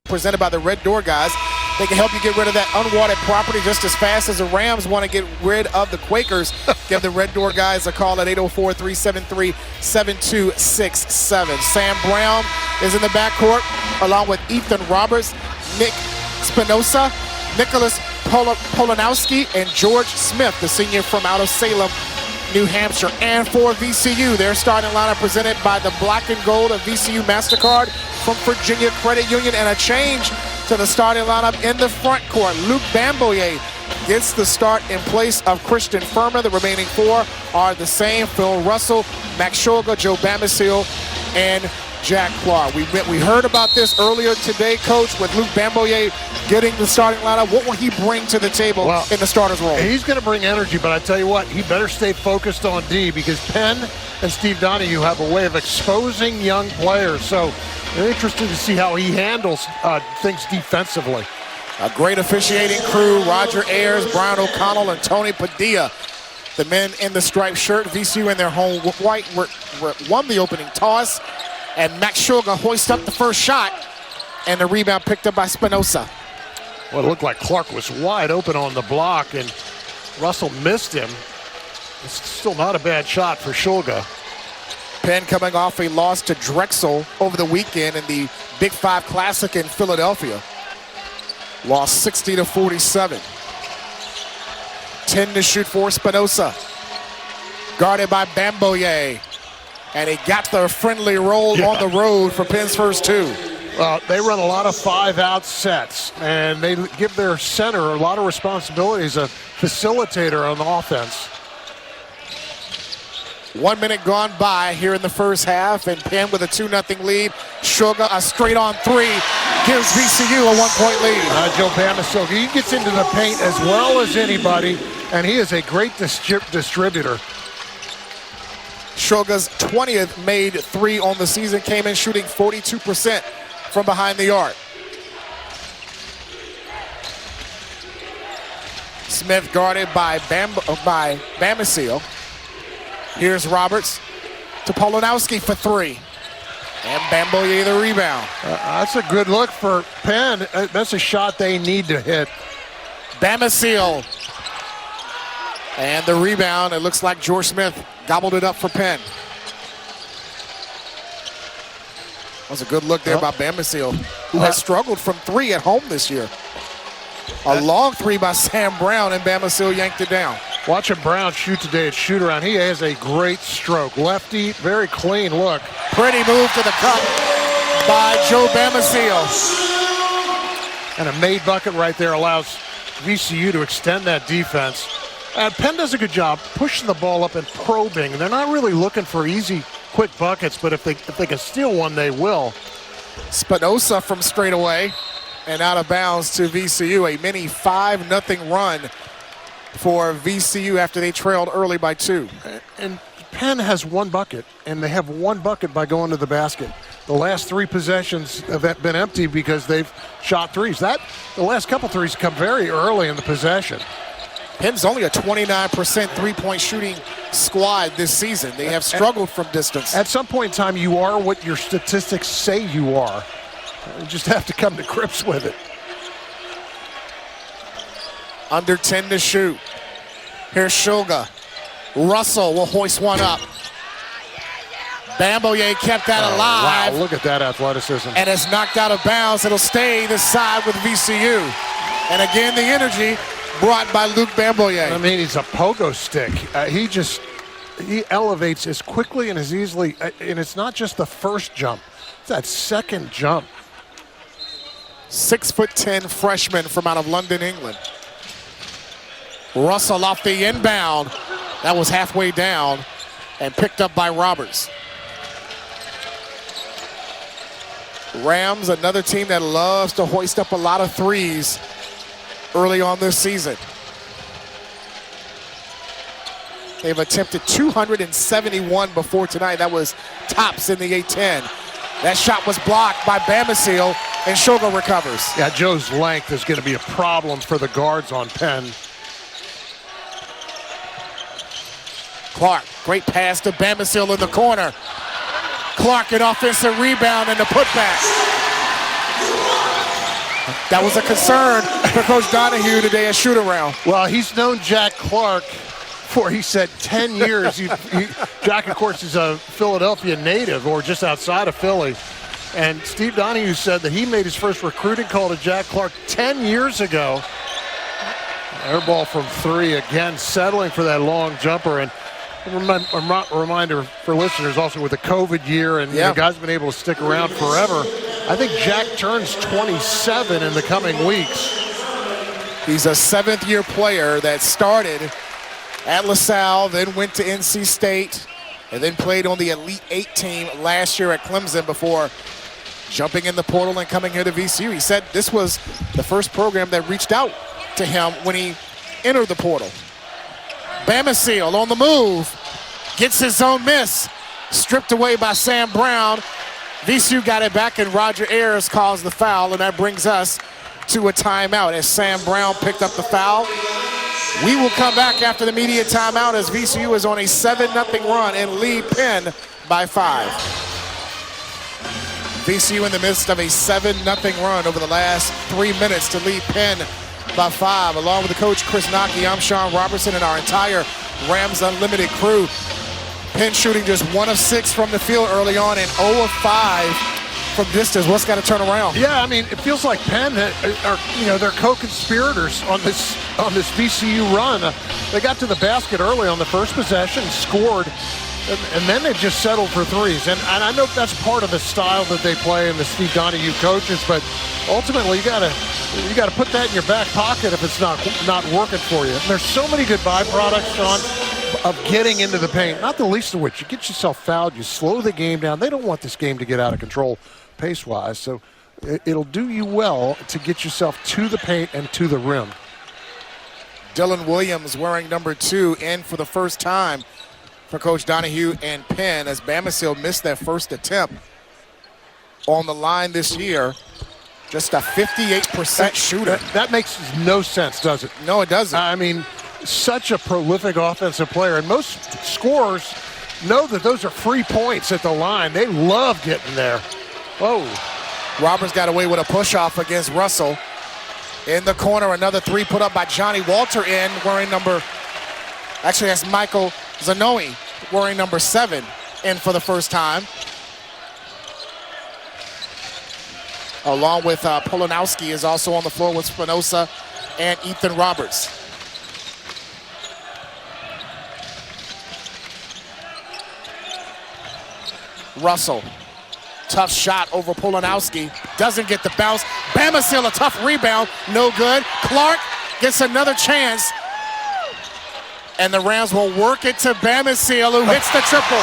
presented by the Red Door guys. They can help you get rid of that unwanted property just as fast as the Rams want to get rid of the Quakers. Give the Red Door guys a call at 804-373-7267. Sam Brown is in the backcourt along with Ethan Roberts, Nick Spinoza, Nicholas Polanowski, and George Smith, the senior from out of Salem, New Hampshire. And for VCU, their starting lineup presented by the black and gold of VCU MasterCard from Virginia Credit Union, and a change to the starting lineup in the front court. Luke Bamboye gets the start in place of Christian Furman. The remaining four are the same: Phil Russell, Max Shulga, Joe Bamisile, and Jack Clark. We heard about this earlier today, Coach, with Luke Bamboye getting the starting lineup. What will he bring to the table in the starter's role? He's going to bring energy, but I tell you what, he better stay focused on D, because Penn and Steve Donahue have a way of exposing young players. So they're interested to see how he handles things defensively. A great officiating crew: Roger Ayers, Brian O'Connell, and Tony Padilla. The men in the striped shirt, VCU in their home white, won the opening toss. And Max Shulga hoists up the first shot, and the rebound picked up by Spinoza. Well, it looked like Clark was wide open on the block, and Russell missed him. It's still not a bad shot for Shulga. Penn coming off a loss to Drexel over the weekend in the Big 5 Classic in Philadelphia. Lost 60-47. 10 to shoot for Spinoza. Guarded by Bamboye. And he got the friendly roll on the road for Penn's first two. Well, they run a lot of 5-out sets, and they give their center a lot of responsibility as a facilitator on offense. 1 minute gone by here in the first half, and Penn with a 2-0 lead. Shulga, a straight-on three, gives VCU a 1-point lead. Joe Bamisile, he gets into the paint as well as anybody, and he is a great distributor. Shulga's 20th made three on the season, came in shooting 42% from behind the arc. Smith guarded by Bamisile. Here's Roberts to Polanowski for three. And Bamboye the rebound. That's a good look for Penn. That's a shot they need to hit. Bamisile. And the rebound, it looks like George Smith gobbled it up for Penn. That was a good look there by Bamisile, who has struggled from three at home this year. A long three by Sam Brown, and Bamisile yanked it down. Watching Brown shoot today at shoot-around, he has a great stroke. Lefty, very clean look. Pretty move to the cup by Joe Bamisile. And a made bucket right there allows VCU to extend that defense. Penn does a good job pushing the ball up and probing. They're not really looking for easy, quick buckets, but if they can steal one, they will. Spinoza from straight away and out of bounds to VCU. A mini 5-0 run for VCU after they trailed early by 2. And Penn has one bucket, and they have one bucket by going to the basket. The last three possessions have been empty because they've shot threes. The last couple threes come very early in the possession. Penn's only a 29% three-point shooting squad this season. They have struggled from distance. At some point in time, you are what your statistics say you are. You just have to come to grips with it. Under 10 to shoot. Here's Shulga. Russell will hoist one up. Bamboye kept that alive. Wow, look at that athleticism. And it's knocked out of bounds. It'll stay this side with VCU. And again, the energy brought by Luke Bamboye. I mean, he's a pogo stick. He elevates as quickly and as easily, and it's not just the first jump. It's that second jump. 6'10" freshman from out of London, England. Russell off the inbound. That was halfway down and picked up by Roberts. Rams, another team that loves to hoist up a lot of threes early on this season. They've attempted 271 before tonight. That was tops in the A-10. That shot was blocked by Bamisile, and Shulga recovers. Yeah, Joe's length is going to be a problem for the guards on Penn. Clark, great pass to Bamisile in the corner. Clark, an offensive rebound and the putback. That was a concern for Coach Donahue today at shoot-around. Well, he's known Jack Clark for, he said, 10 years. Jack, of course, is a Philadelphia native or just outside of Philly. And Steve Donahue said that he made his first recruiting call to Jack Clark 10 years ago. Air ball from three, again, settling for that long jumper. And a reminder for listeners also with the COVID year, and the guys have been able to stick around forever. I think Jack turns 27 in the coming weeks. He's a seventh-year player that started at LaSalle, then went to NC State, and then played on the Elite Eight team last year at Clemson before jumping in the portal and coming here to VCU. He said this was the first program that reached out to him when he entered the portal. Bamisile on the move, gets his own miss, stripped away by Sam Brown. VCU got it back, and Roger Ayers calls the foul, and that brings us to a timeout as Sam Brown picked up the foul. We will come back after the media timeout as VCU is on a 7-0 run and lead Penn by 5. VCU in the midst of a 7-0 run over the last 3 minutes to lead Penn by 5. Along with the coach, Chris Nockey, I'm Sean Robertson, and our entire Rams Unlimited crew. Penn shooting just 1 of 6 from the field early on and 0 of 5 from distance. What's got to turn around? Yeah, I mean, it feels like Penn are, they're co-conspirators on this VCU run. They got to the basket early on the first possession, scored, and then they just settled for threes. And I know that's part of the style that they play and the Steve Donahue coaches, but ultimately you got to put that in your back pocket if it's not working for you. And there's so many good byproducts, Sean, of getting into the paint, not the least of which you get yourself fouled, you slow the game down. They don't want this game to get out of control pace-wise, so it'll do you well to get yourself to the paint and to the rim. Dylan Williams wearing number 2 in for the first time for Coach Donahue and Penn as Bamisile missed that first attempt on the line this year. Just a 58% shooter. That makes no sense, does it? No, it doesn't. I mean, such a prolific offensive player, and most scorers know that those are free points at the line. They love getting there. Whoa. Roberts got away with a push-off against Russell. In the corner, another three put up by Johnny Walter in, wearing number, actually that's Michael Zanoe, wearing number 7 in for the first time. Along with Polanowski is also on the floor with Spinoza and Ethan Roberts. Russell, tough shot over Polanowski, doesn't get the bounce. Bamisile, a tough rebound, no good. Clark gets another chance, and the Rams will work it to Bamisile, who hits the triple.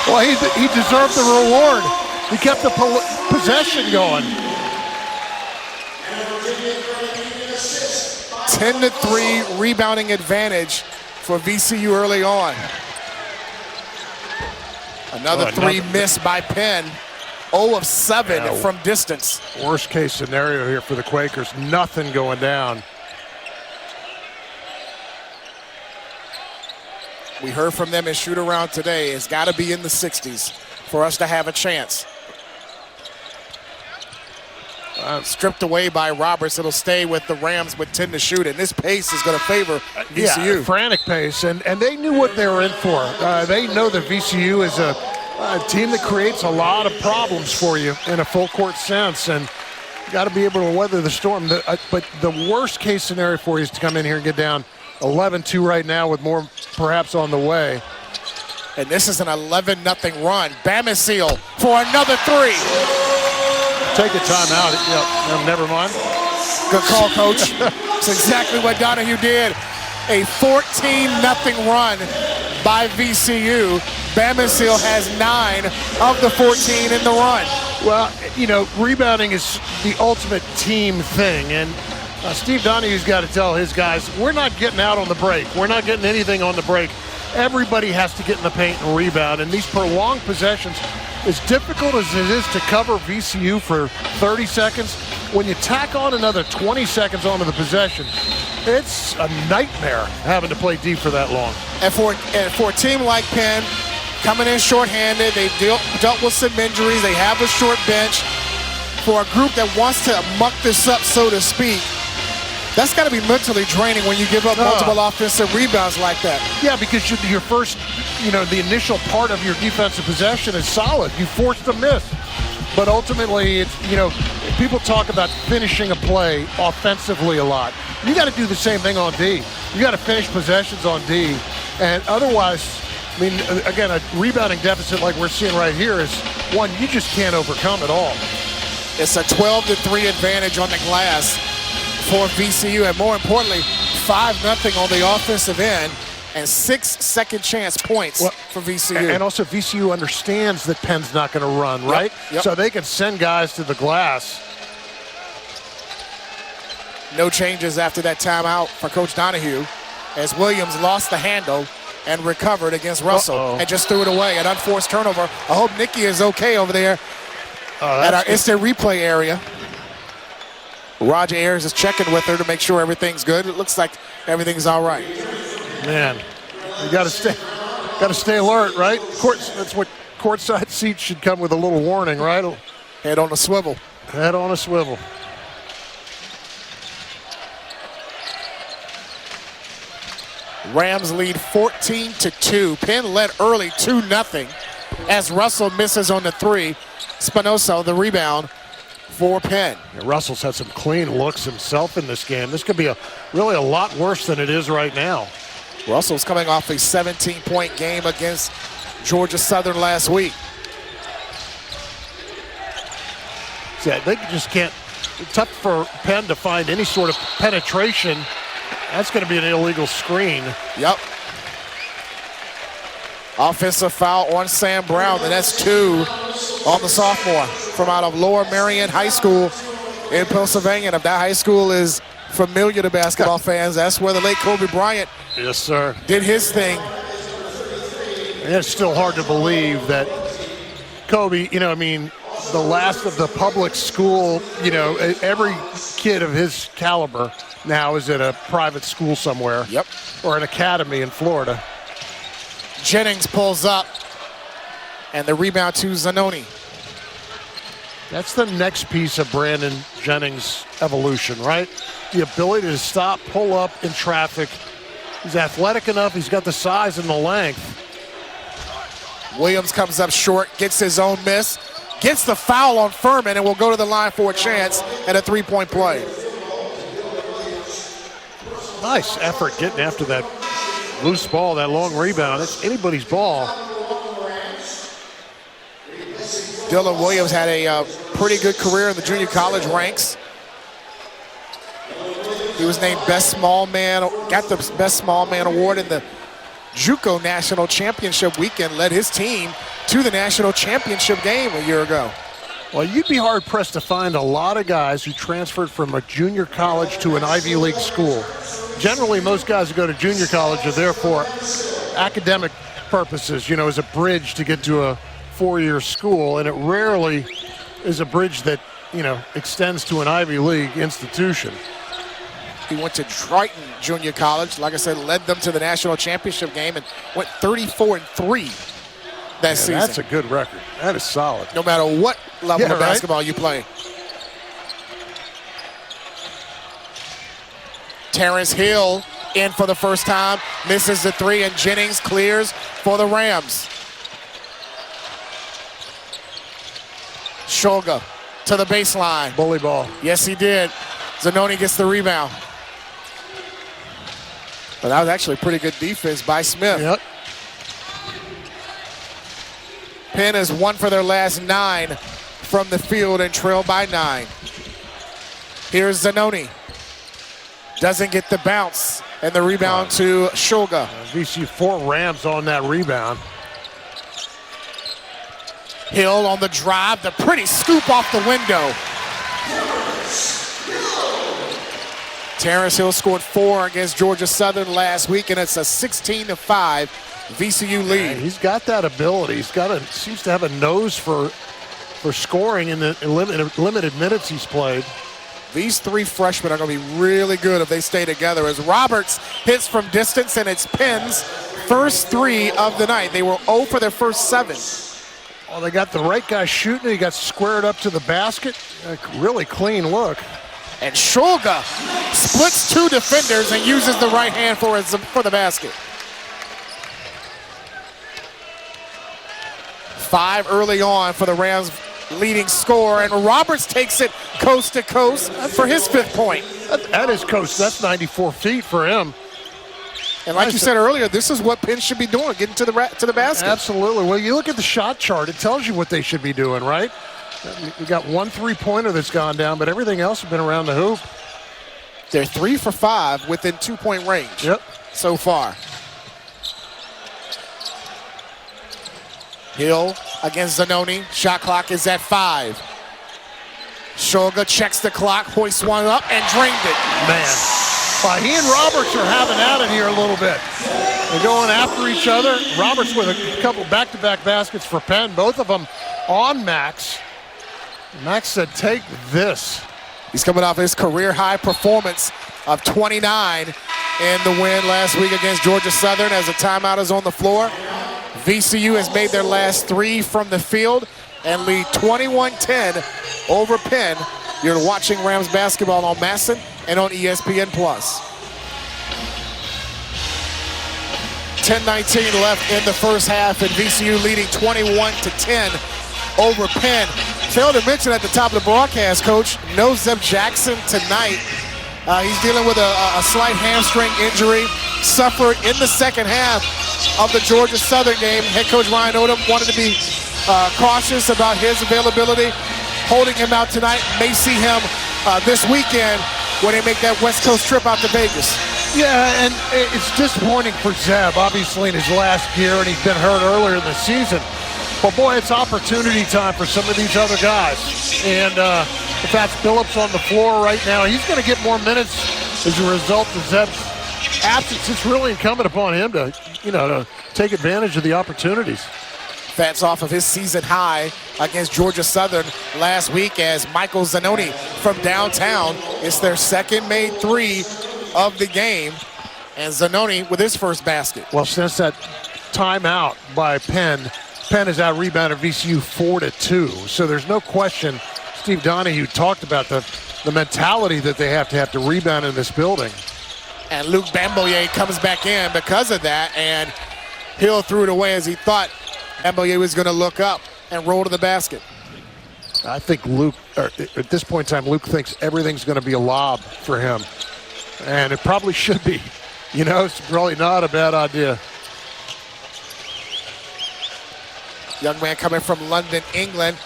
Well, he deserved the reward. He kept the possession going. 10-3 rebounding advantage for VCU early on. Another three missed by Penn. 0 of 7 from distance. Worst case scenario here for the Quakers. Nothing going down. We heard from them in shoot-around today. It's got to be in the 60s for us to have a chance. Stripped away by Roberts. It'll stay with the Rams with 10 to shoot, and this pace is going to favor VCU. Yeah, frantic pace, and they knew what they were in for. They know that VCU is a team that creates a lot of problems for you in a full-court sense, and you got to be able to weather the storm. But the worst-case scenario for you is to come in here and get down 11-2 right now with more perhaps on the way. And this is an 11-0 run. Bamisile for another three. Take a timeout. Yep, never mind. Good call, Coach. That's exactly what Donahue did. A 14-0 run by VCU. Bamisile has 9 of the 14 in the run. Well, rebounding is the ultimate team thing, and Steve Donahue's got to tell his guys, we're not getting out on the break. We're not getting anything on the break. Everybody has to get in the paint and rebound, and these prolonged possessions, as difficult as it is to cover VCU for 30 seconds, when you tack on another 20 seconds onto the possession, it's a nightmare having to play deep for that long. And for a team like Penn, coming in shorthanded, they dealt with some injuries, they have a short bench. for a group that wants to muck this up, so to speak, that's got to be mentally draining when you give up multiple offensive rebounds like that. Yeah, because your first, the initial part of your defensive possession is solid. You forced a miss. But ultimately, it's, people talk about finishing a play offensively a lot. You got to do the same thing on D. You got to finish possessions on D. And otherwise, again, a rebounding deficit like we're seeing right here is one you just can't overcome at all. It's a 12-3 advantage on the glass for VCU, and more importantly, 5-0 on the offensive end, and 6 second chance points for VCU. And also VCU understands that Penn's not going to run, right? Yep. So they can send guys to the glass. No changes after that timeout for Coach Donahue, as Williams lost the handle and recovered against Russell and just threw it away. An unforced turnover. I hope Nikki is okay over there at our instant replay area. Roger Ayers is checking with her to make sure everything's good. It looks like everything's all right. Man, you got to stay alert, right? That's what courtside seats should come with, a little warning, right? Head on a swivel. Head on a swivel. Rams lead 14-2. Penn led early 2-0 as Russell misses on the three. Spinoza, the rebound for Penn. Yeah, Russell's had some clean looks himself in this game. This could be really a lot worse than it is right now. Russell's coming off a 17-point game against Georgia Southern last week. Yeah, they just can't. It's tough for Penn to find any sort of penetration. That's going to be an illegal screen. Yep. Offensive foul on Sam Brown, and that's 2 on the sophomore from out of Lower Merion High School in Pennsylvania. And if that high school is familiar to basketball fans, that's where the late Kobe Bryant did his thing. And it's still hard to believe that Kobe, the last of the public school, every kid of his caliber now is at a private school somewhere. Yep. Or an academy in Florida. Jennings pulls up, and the rebound to Zanoni. That's the next piece of Brandon Jennings' evolution, right? The ability to stop, pull up in traffic. He's athletic enough. He's got the size and the length. Williams comes up short, gets his own miss, gets the foul on Furman, and will go to the line for a chance at a three-point play. Nice effort getting after that loose ball, that long rebound. It's anybody's ball. Dylan Williams had a pretty good career in the junior college ranks. He was named Best Small Man, got the Best Small Man award in the JUCO National Championship weekend, led his team to the national championship game a year ago. Well, you'd be hard-pressed to find a lot of guys who transferred from a junior college to an Ivy League school. Generally, most guys who go to junior college are there for academic purposes, as a bridge to get to a four-year school, and it rarely is a bridge that, extends to an Ivy League institution. He went to Triton Junior College, like I said, led them to the national championship game and went 34-3 that season. That's a good record. That is solid. No matter what level of basketball you play. Terrence Hill in for the first time, misses the three, and Jennings clears for the Rams. Shulga to the baseline. Bully ball. Yes, he did. Zanoni gets the rebound. But that was actually pretty good defense by Smith. Yep. Penn has 1 for their last 9 from the field and trail by 9. Here's Zanoni. Doesn't get the bounce, and the rebound to Shulga. VCU 4 Rams on that rebound. Hill on the drive, the pretty scoop off the window. Terrence Hill scored 4 against Georgia Southern last week, and it's a 16-5 VCU lead. He's got that ability. Seems to have a nose for scoring in the limited minutes he's played. These 3 freshmen are going to be really good if they stay together, as Roberts hits from distance, and it's Penn's first 3 of the night. They were 0 for their first 7. Well, they got the right guy shooting. He got squared up to the basket. A really clean look. And Shulga splits 2 defenders and uses the right hand for the basket. 5 early on for the Rams' leading scorer, and Roberts takes it coast to coast for his 5th point. That is coast. That's 94 feet for him. And like you said earlier, this is what Penn should be doing, getting to the basket. Absolutely. Well, you look at the shot chart, it tells you what they should be doing, right? We got 1 3-pointer that's gone down, but everything else has been around the hoop. They're 3 for 5 within 2-point range so far. Hill against Zanoni. Shot clock is at 5. Shulga checks the clock, hoists one up, and drained it. Man, he and Roberts are having at it here a little bit. They're going after each other. Roberts with a couple back-to-back baskets for Penn, both of them on Max. Max said, take this. He's coming off his career-high performance of 29 in the win last week against Georgia Southern as a timeout is on the floor. VCU has made their last 3 from the field and lead 21-10 over Penn. You're watching Rams basketball on Masson and on ESPN+. 10:19 left in the first half, and VCU leading 21-10 over Penn. Failed to mention at the top of the broadcast, Coach, no Zeb Jackson tonight. He's dealing with a slight hamstring injury, suffered in the second half of the Georgia Southern game. Head coach Ryan Odom wanted to be cautious about his availability. Holding him out tonight. May see him this weekend when they make that West Coast trip out to Vegas. Yeah, and it's disappointing for Zeb, obviously in his last year, and he's been hurt earlier in the season. But boy, it's opportunity time for some of these other guys. And if that's Phillips on the floor right now, he's going to get more minutes as a result of Zeb's absence. It's really incumbent upon him to, to take advantage of the opportunities. That's off of his season high against Georgia Southern last week as Michael Zanoni from downtown. It's their second made 3 of the game. And Zanoni with his first basket. Well, since that timeout by Penn has out-rebounded VCU 4-2. So there's no question, Steve Donahue talked about the mentality that they have to rebound in this building. And Luke Bamboye comes back in because of that, and Hill threw it away as he thought Bamboye was going to look up and roll to the basket. I think at this point in time, Luke thinks everything's going to be a lob for him. And it probably should be. It's probably not a bad idea. Young man coming from London, England,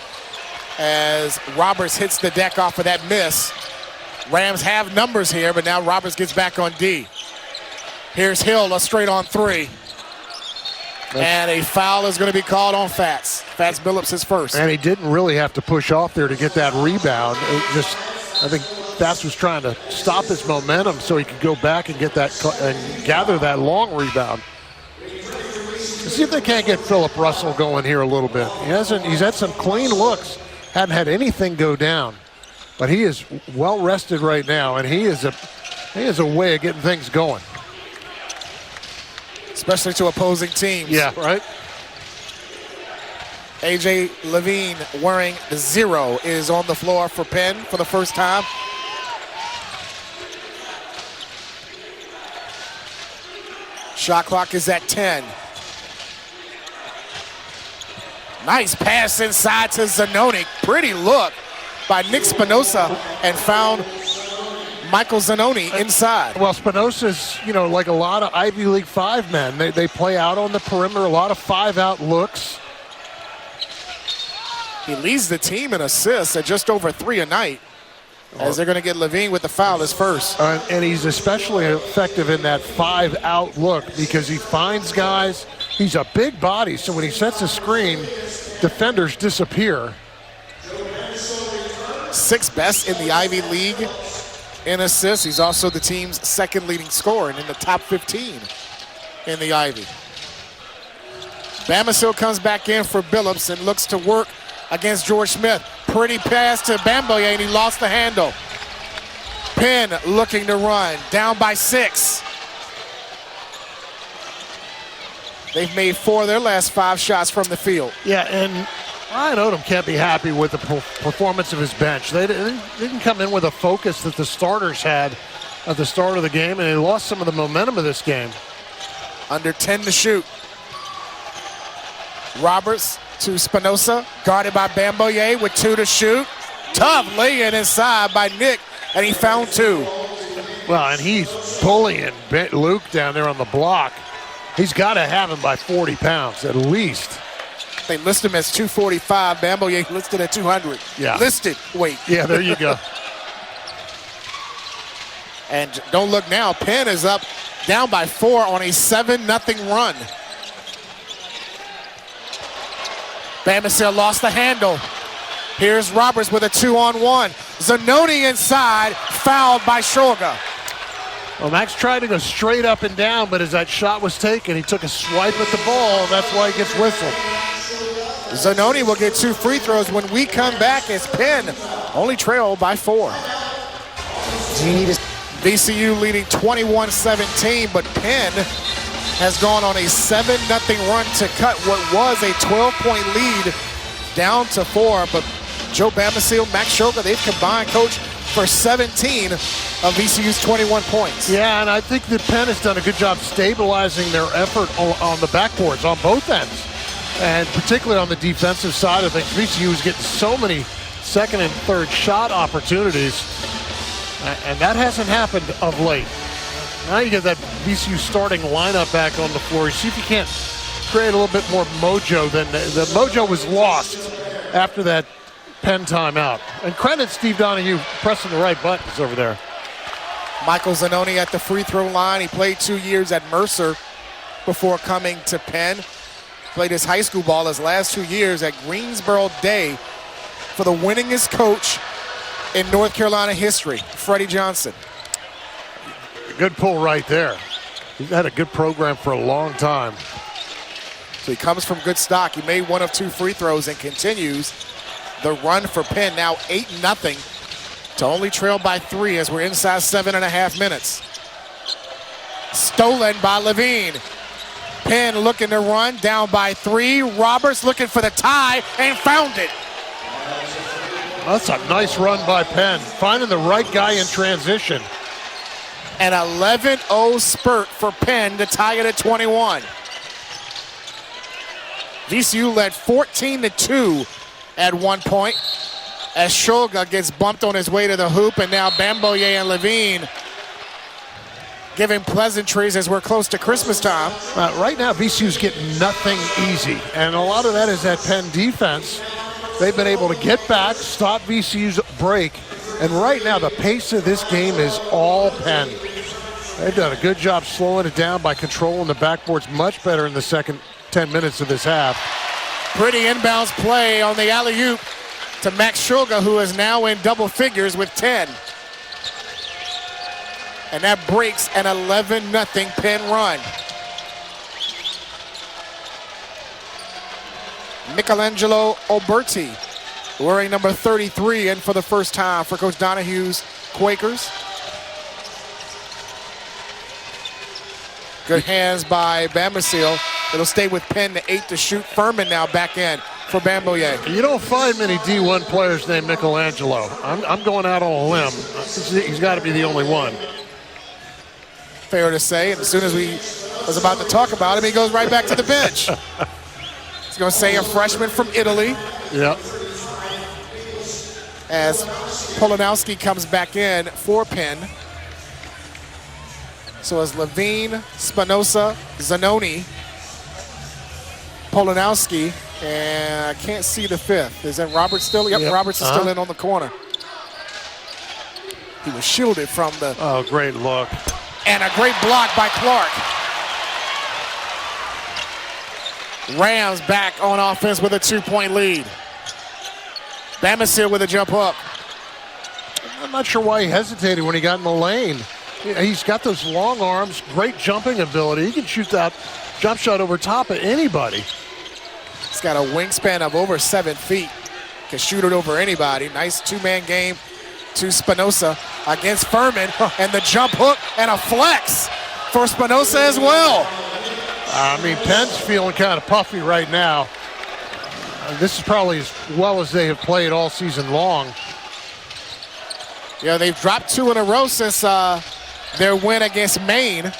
as Roberts hits the deck off of that miss. Rams have numbers here, but now Roberts gets back on D. Here's Hill, a straight on 3. And a foul is going to be called on Fats. Fats Billups his first. And he didn't really have to push off there to get that rebound. I think Fats was trying to stop his momentum so he could go back and get that and gather that long rebound. Let's see if they can't get Philip Russell going here a little bit. He's had some clean looks. Hadn't had anything go down. But he is well rested right now, and he is a way of getting things going. Especially to opposing teams. Yeah, right. A.J. Levine wearing the 0 is on the floor for Penn for the first time. Shot clock is at 10. Nice pass inside to Zanoni. Pretty look by Nick Spinoza and found Michael Zanoni inside. Well, Spinoza's, like a lot of Ivy League 5 men. They play out on the perimeter, a lot of 5-out looks. He leads the team in assists at just over 3 a night, as they're going to get Levine with the foul his first. And he's especially effective in that 5-out look because he finds guys. He's a big body, so when he sets a screen, defenders disappear. 6th best in the Ivy League in assists. He's also the team's second leading scorer and in the top 15 in the Ivy. Bamisile comes back in for Billups and looks to work against George Smith. Pretty pass to Bamboye, and he lost the handle. Penn looking to run, down by 6. They've made 4 of their last 5 shots from the field. Yeah, and Ryan Odom can't be happy with the performance of his bench. They didn't come in with a focus that the starters had at the start of the game, and they lost some of the momentum of this game. Under 10 to shoot. Roberts to Spinoza, guarded by Bamboye with 2 to shoot. Tough lay-in inside by Nick, and he found 2. Well, and he's bullying Luke down there on the block. He's got to have him by 40 pounds at least. They list him as 245. Bamboye listed at 200. Yeah. Listed weight. Yeah, there you go. And don't look now. Penn is up, down by 4 on a 7-0 run. Bamisile lost the handle. Here's Roberts with a 2-on-1. Zanoni inside, fouled by Shulga. Well, Max tried to go straight up and down, but as that shot was taken, he took a swipe at the ball. That's why he gets whistled. Zanoni will get 2 free throws when we come back as Penn only trail by 4. VCU leading 21-17, but Penn has gone on a 7-0 run to cut what was a 12-point lead down to 4. But Joe Bamisile, Max Shulga, they've combined, coach, for 17 of VCU's 21 points. Yeah, and I think that Penn has done a good job stabilizing their effort on the backboards on both ends. And particularly on the defensive side of things, VCU is getting so many second and third shot opportunities, and that hasn't happened of late. Now you get that VCU starting lineup back on the floor. See if you can't create a little bit more mojo. Than the mojo was lost after that Penn timeout. And credit Steve Donahue pressing the right buttons over there. Michael Zanoni at the free throw line. He played 2 years at Mercer before coming to Penn. Played his high school ball his last 2 years at Greensboro Day for the winningest coach in North Carolina history, Freddie Johnson. Good pull right there. He's had a good program for a long time. So he comes from good stock. He made 1 of 2 free throws and continues the run for Penn. Now 8-0 to only trail by 3 as we're inside 7.5 minutes. Stolen by Levine. Penn looking to run, down by 3. Roberts looking for the tie and found it. That's a nice run by Penn, finding the right guy in transition. An 11-0 spurt for Penn to tie it at 21. VCU led 14-2 at one point as Shulga gets bumped on his way to the hoop, and now Bamboye and Levine giving pleasantries as we're close to Christmas time. Right now, VCU's getting nothing easy, and a lot of that is that Penn defense. They've been able to get back, stop VCU's break, and right now the pace of this game is all Penn. They've done a good job slowing it down by controlling the backboards much better in the second 10 minutes of this half. Pretty inbounds play on the alley-oop to Max Shulga, who is now in double figures with 10. And that breaks an 11-0 Penn run. Michelangelo Alberti, wearing number 33, in for the first time for Coach Donahue's Quakers. Good hands by Bamisile. It'll stay with Penn to 8 to shoot. Furman now back in for Bamboye. You don't find many D1 players named Michelangelo. I'm going out on a limb. He's got to be the only one. Fair to say. And as soon as we was about to talk about him, he goes right back to the bench. He's going to say a freshman from Italy. Yep. As Polanowski comes back in for Penn. So as Levine, Spinoza, Zanoni, Polanowski, and I can't see the 5th. Is that Roberts still? Yep, Roberts is still in on the corner. He was shielded from the... Oh, great look. And a great block by Clark. Rams back on offense with a 2-point lead. Bamisile with a jump hook. I'm not sure why he hesitated when he got in the lane. He's got those long arms, great jumping ability. He can shoot that jump shot over top of anybody. He's got a wingspan of over 7 feet. Can shoot it over anybody. Nice 2-man game to Spinoza against Furman. And the jump hook and a flex for Spinoza as well. I mean, Penn's feeling kind of puffy right now. This is probably as well as they have played all season long. Yeah, they've dropped 2 in a row since their win against Maine.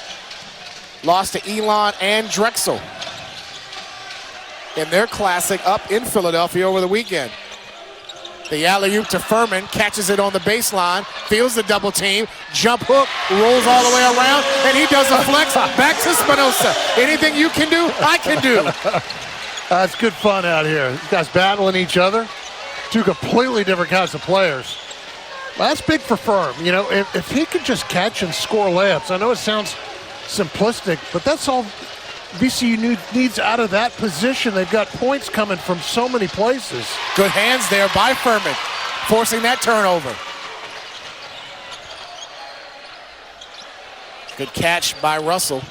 Lost to Elon and Drexel in their classic up in Philadelphia over the weekend. The alley-oop to Furman, catches it on the baseline, feels the double team, jump hook, rolls all the way around, and he does a flex back to Spinoza. Anything you can do, I can do. It's good fun out here. These guys battling each other. 2 completely different kinds of players. Well, that's big for Firm. You know, if he could just catch and score layups, I know it sounds simplistic, but that's all VCU needs out of that position. They've got points coming from so many places. Good hands there by Furman, forcing that turnover. Good catch by Russell.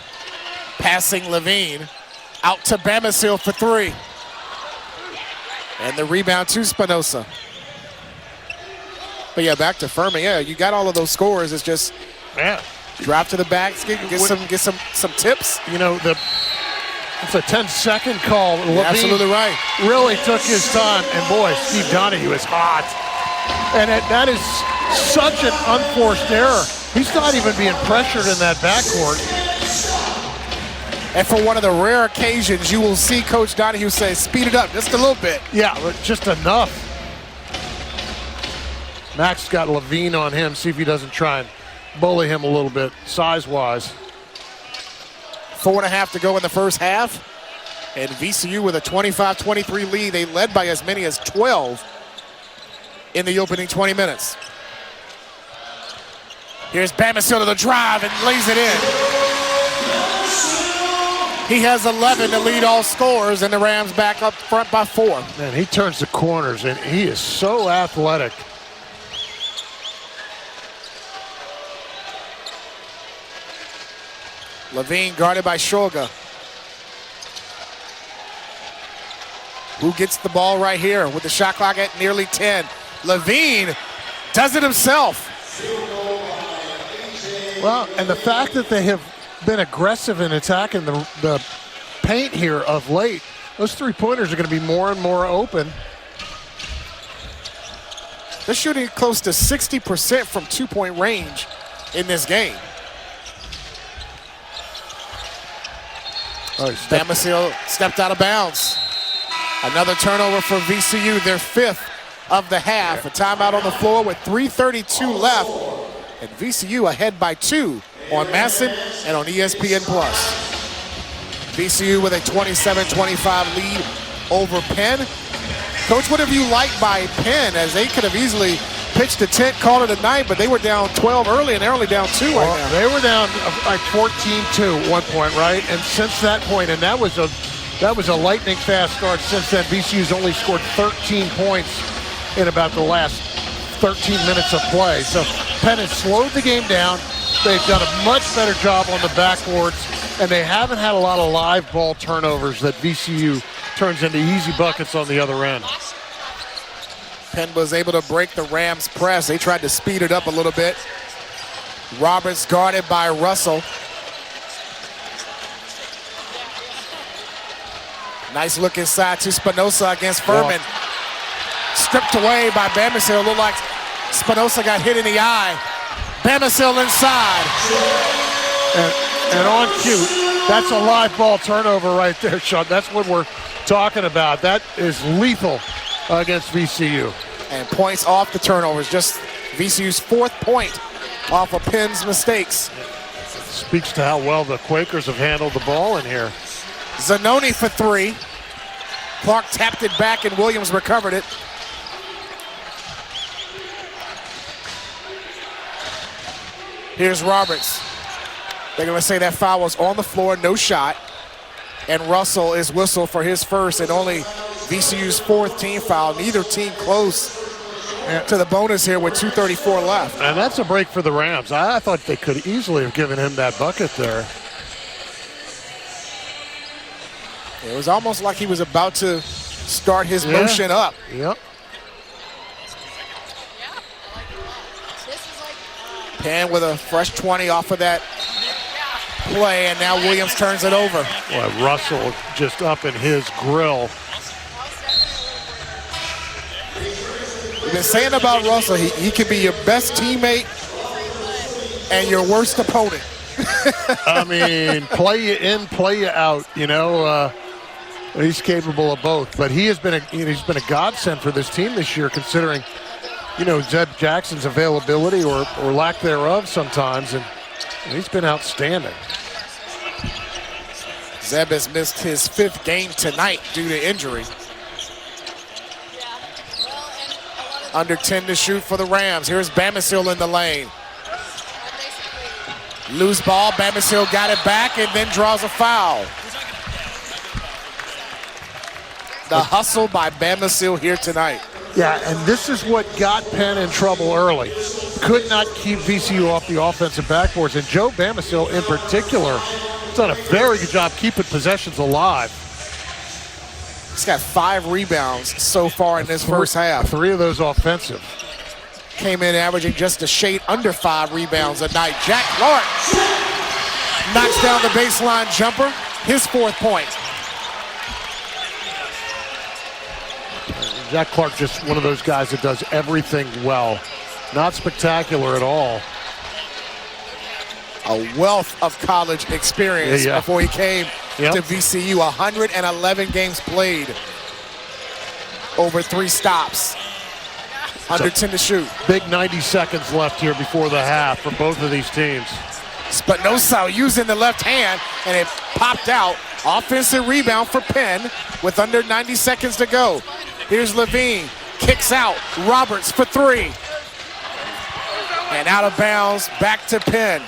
Passing Levine. Out to Bamisile for 3. And the rebound to Spinoza. But yeah, back to Furman. Yeah, you got all of those scores. It's just drop to the basket, get some tips. You know, it's a 10-second call. You're absolutely right. Really took his time, and boy, Steve Donahue is hot. And that is such an unforced error. He's not even being pressured in that backcourt. And for one of the rare occasions, you will see Coach Donahue say, speed it up just a little bit. Yeah, but just enough. Max got Levine on him, see if he doesn't try and bully him a little bit, size-wise. 4.5 to go in the first half. And VCU with a 25-23 lead. They led by as many as 12 in the opening 20 minutes. Here's Bamisile to the drive and lays it in. He has 11 to lead all scorers, and the Rams back up front by 4. Man, he turns the corners, and he is so athletic. Levine guarded by Shoga. Who gets the ball right here with the shot clock at nearly 10. Levine does it himself. Well, and the fact that they have been aggressive in attacking the paint here of late, those 3-pointers are going to be more and more open. They're shooting close to 60% from 2-point range in this game. Bamisile stepped out of bounds. Another turnover for VCU, their 5th of the half. A timeout on the floor with 3:32 left. And VCU ahead by 2 on Masson and on ESPN+. VCU with a 27-25 lead over Penn. Coach, what have you liked by Penn, as they could have easily pitched a tent, called it a night, but they were down 12 early, and they're only down 2 right now. They were down like 14-2 at one point, right? And since that point, and that was a lightning fast start. Since then, VCU's only scored 13 points in about the last 13 minutes of play. So Penn has slowed the game down. They've done a much better job on the backboards, and they haven't had a lot of live ball turnovers that VCU turns into easy buckets on the other end. Penn was able to break the Rams' press. They tried to speed it up a little bit. Roberts guarded by Russell. Nice look inside to Spinoza against Furman. Stripped away by Bamisile. Looked like Spinoza got hit in the eye. Bamisile inside. And on cue, that's a live ball turnover right there, Sean. That's what we're talking about. That is lethal against VCU. And points off the turnovers. Just VCU's 4th point off of Penn's mistakes. Speaks to how well the Quakers have handled the ball in here. Zanoni for 3. Clark tapped it back and Williams recovered it. Here's Roberts. They're going to say that foul was on the floor, no shot. And Russell is whistled for his first and only VCU's 4th team foul. Neither team close to the bonus here with 2:34 left. And that's a break for the Rams. I thought they could easily have given him that bucket there. It was almost like he was about to start his motion up. Yep. Penn with a fresh 20 off of that play, and now Williams turns it over. Boy, Russell just up in his grill. been saying about Russell, he can be your best teammate and your worst opponent. I mean, play you in, play you out. You know, he's capable of both. But he's been a godsend for this team this year, considering, you know, Zeb Jackson's availability or lack thereof sometimes, and he's been outstanding. Zeb has missed his 5th game tonight due to injury. Under 10 to shoot for the Rams. Here's Bamisile in the lane. Loose ball, Bamisile got it back and then draws a foul. The hustle by Bamisile here tonight. Yeah, and this is what got Penn in trouble early. Could not keep VCU off the offensive backboards, and Joe Bamisile in particular has done a very good job keeping possessions alive. He's got 5 rebounds so far in this first half. 3 of those offensive. Came in averaging just a shade under 5 rebounds a night. Jack Clark knocks down the baseline jumper, his 4th point. Jack Clark, just one of those guys that does everything well. Not spectacular at all. A wealth of college experience before he came to VCU. 111 games played over 3 stops. Under 10 to shoot. Big 90 seconds left here before the half for both of these teams. Spinoza using the left hand, and it popped out. Offensive rebound for Penn with under 90 seconds to go. Here's Levine, kicks out. Roberts for 3. And out of bounds, back to Penn.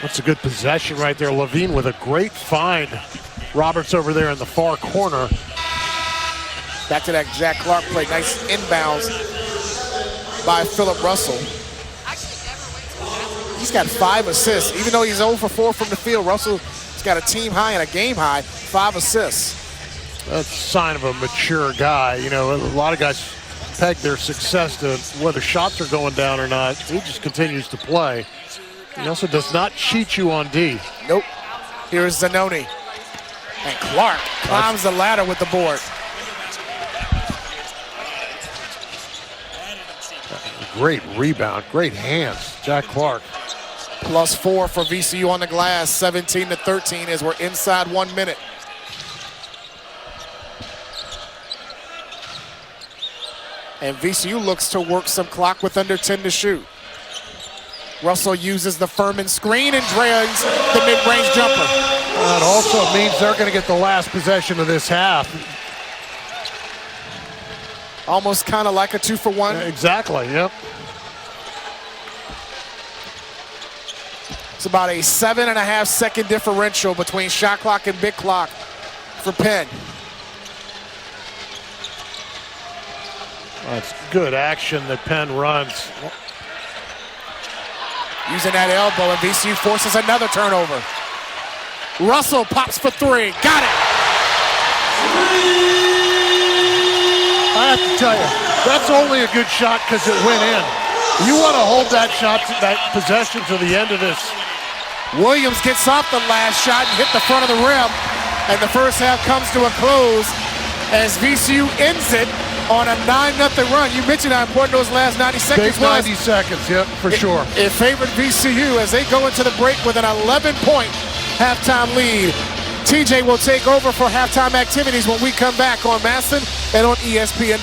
That's a good possession right there. Levine with a great find. Roberts over there in the far corner. Back to that Jack Clark play. Nice inbounds by Philip Russell. He's got 5 assists. Even though he's 0 for 4 from the field, Russell's got a team high and a game high, 5 assists. That's a sign of a mature guy. You know, a lot of guys peg their success to whether shots are going down or not. He just continues to play. He also does not cheat you on D. Nope. Here's Zanoni. And Clark climbs the ladder with the board. Great rebound, great hands, Jack Clark. +4 for VCU on the glass, 17 to 13 as we're inside 1 minute. And VCU looks to work some clock with under 10 to shoot. Russell uses the Furman screen and drains the mid-range jumper. That also means they're going to get the last possession of this half. Almost kind of like a 2-for-1. Exactly, yep. It's about a 7.5 second differential between shot clock and big clock for Penn. That's good action that Penn runs. Using that elbow, and VCU forces another turnover. Russell pops for 3. Got it! I have to tell you, that's only a good shot because it went in. You want to hold that shot, that possession to the end of this. Williams gets off the last shot and hit the front of the rim, and the first half comes to a close as VCU ends it on a 9-0 run. You mentioned how important those last 90 seconds was. Big 90 seconds, yep, for sure. It favored VCU as they go into the break with an 11-point halftime lead. TJ will take over for halftime activities when we come back on Masson and on ESPN+.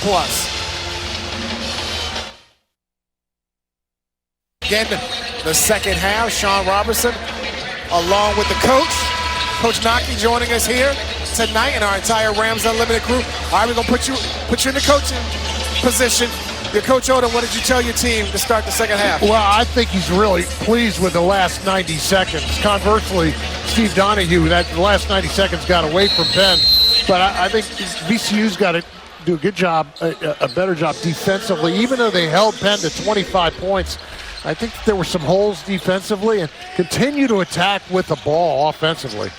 Again, the second half, Sean Robertson, along with the coach, Coach Naki, joining us here tonight and our entire Rams Unlimited crew. All right, we're going to put you in the coaching position. Your Coach Odom, what did you tell your team to start the second half? Well, I think he's really pleased with the last 90 seconds. Conversely, Steve Donahue, that last 90 seconds got away from Penn. But I think VCU's got to do a good job, a better job defensively. Even though they held Penn to 25 points, I think there were some holes defensively and continue to attack with the ball offensively.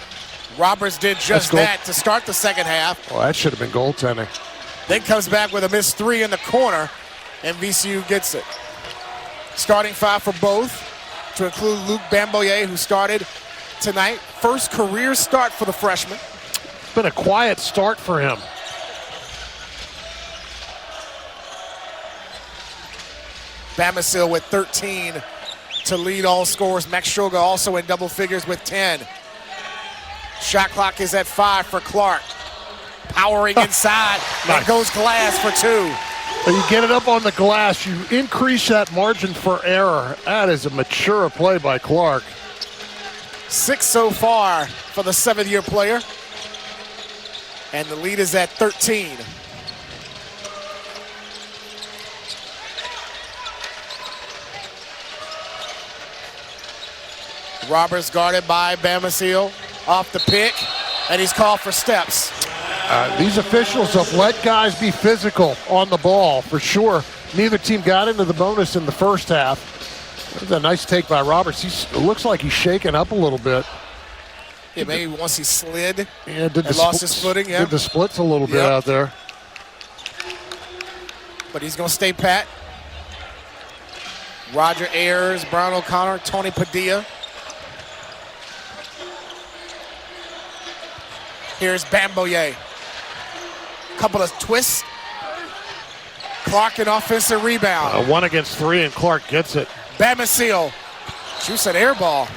Roberts did just that to start the second half. Well, that should have been goaltending. Then comes back with a missed 3 in the corner, and VCU gets it. Starting 5 for both, to include Luke Bamboye, who started tonight. First career start for the freshman. It's been a quiet start for him. Bamisile with 13 to lead all scorers. Max Shulga also in double figures with 10. Shot clock is at 5 for Clark. Powering inside. There goes Glass for 2. You get it up on the glass, you increase that margin for error. That is a mature play by Clark. 6 so far for the 7th-year player. And the lead is at 13. Roberts guarded by Bamisile off the pick, and he's called for steps. These officials have let guys be physical on the ball, for sure. Neither team got into the bonus in the first half. That's a nice take by Roberts. It looks like he's shaking up a little bit. Yeah, maybe once he slid and lost his footing. Yeah. Did the splits a little bit out there. But he's going to stay pat. Roger Ayers, Brown O'Connor, Tony Padilla. Here's Bamboye. Couple of twists. Clark an offensive rebound. 1 against 3, and Clark gets it. Bamisile shoots an air ball.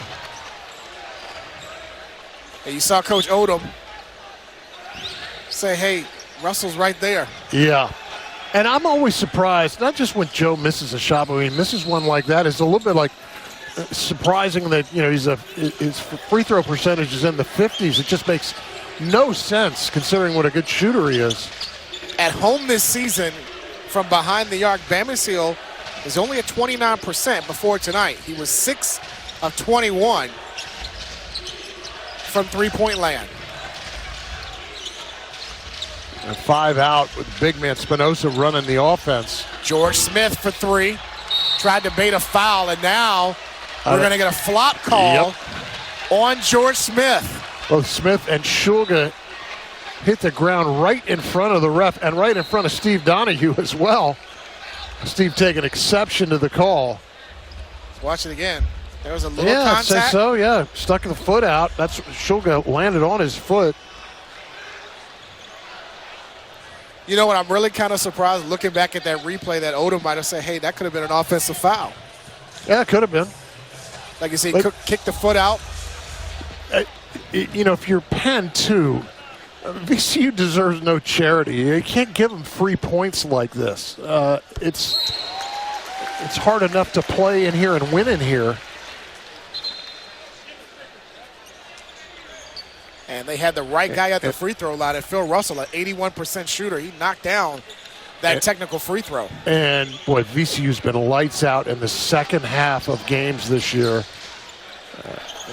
And you saw Coach Odom say, hey, Russell's right there. Yeah. And I'm always surprised, not just when Joe misses a shot, but when he misses one like that, it's a little bit like surprising that, you know, his free throw percentage is in the 50s. It just makes no sense considering what a good shooter he is. At home this season, from behind the arc, Bamisile is only at 29% before tonight. He was 6 of 21 from three-point land. And 5 out with big man Spinoza running the offense. George Smith for 3. Tried to bait a foul, and now we're going to get a flop call on George Smith. Both Smith and Shulga hit the ground right in front of the ref and right in front of Steve Donahue as well. Steve taking exception to the call. Let's watch it again. There was a little contact. I'd say so, yeah. Stuck the foot out. That's Shulga landed on his foot. You know what? I'm really kind of surprised looking back at that replay that Odom might have said, hey, that could have been an offensive foul. Yeah, it could have been. Like you see, kick the foot out. You know, if you're Penn, too, VCU deserves no charity. You can't give them free points like this. It's hard enough to play in here and win in here. And they had the right guy at the free throw line, at Phil Russell, an 81% shooter. He knocked down that technical free throw. And, boy, VCU's been lights out in the second half of games this year.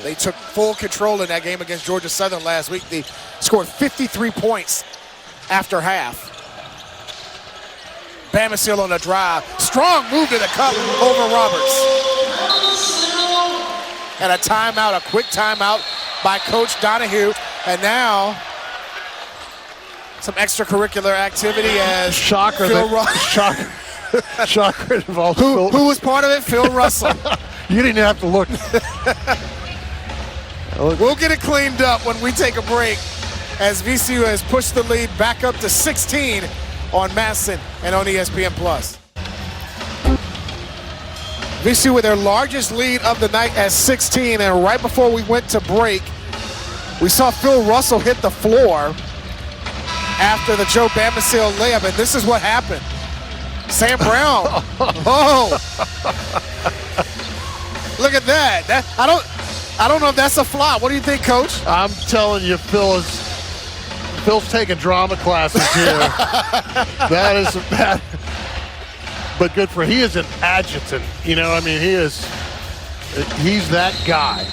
They took full control in that game against Georgia Southern last week. They scored 53 points after half. Bamisile on the drive. Strong move to the cup over Roberts. And a timeout, a quick timeout by Coach Donahue. And now some extracurricular activity as Shocker. Shocker involved. Who was part of it? Phil Russell. You didn't have to look. We'll get it cleaned up when we take a break as VCU has pushed the lead back up to 16 on Madison and on ESPN+. VCU with their largest lead of the night at 16, and right before we went to break, we saw Phil Russell hit the floor after the Joe Bamisile layup, and this is what happened. Sam Brown. Oh. Look at that. I don't know if that's a flop. What do you think, Coach? I'm telling you, Phil's taking drama classes here. That is bad. But good for he is an adjutant. You know, I mean, he's that guy.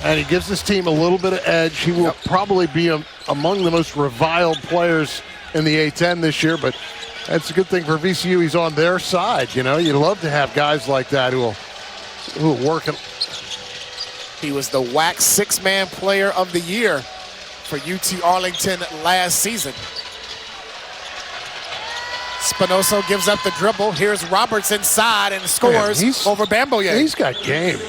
And he gives this team a little bit of edge. He will probably be among the most reviled players in the A-10 this year, but that's a good thing for VCU. He's on their side. You know, you'd love to have guys like that who will work. He was the WAC 6-man player of the year for UT Arlington last season. Spinoza gives up the dribble. Here's Roberts inside and scores over Bamboye. He's got game.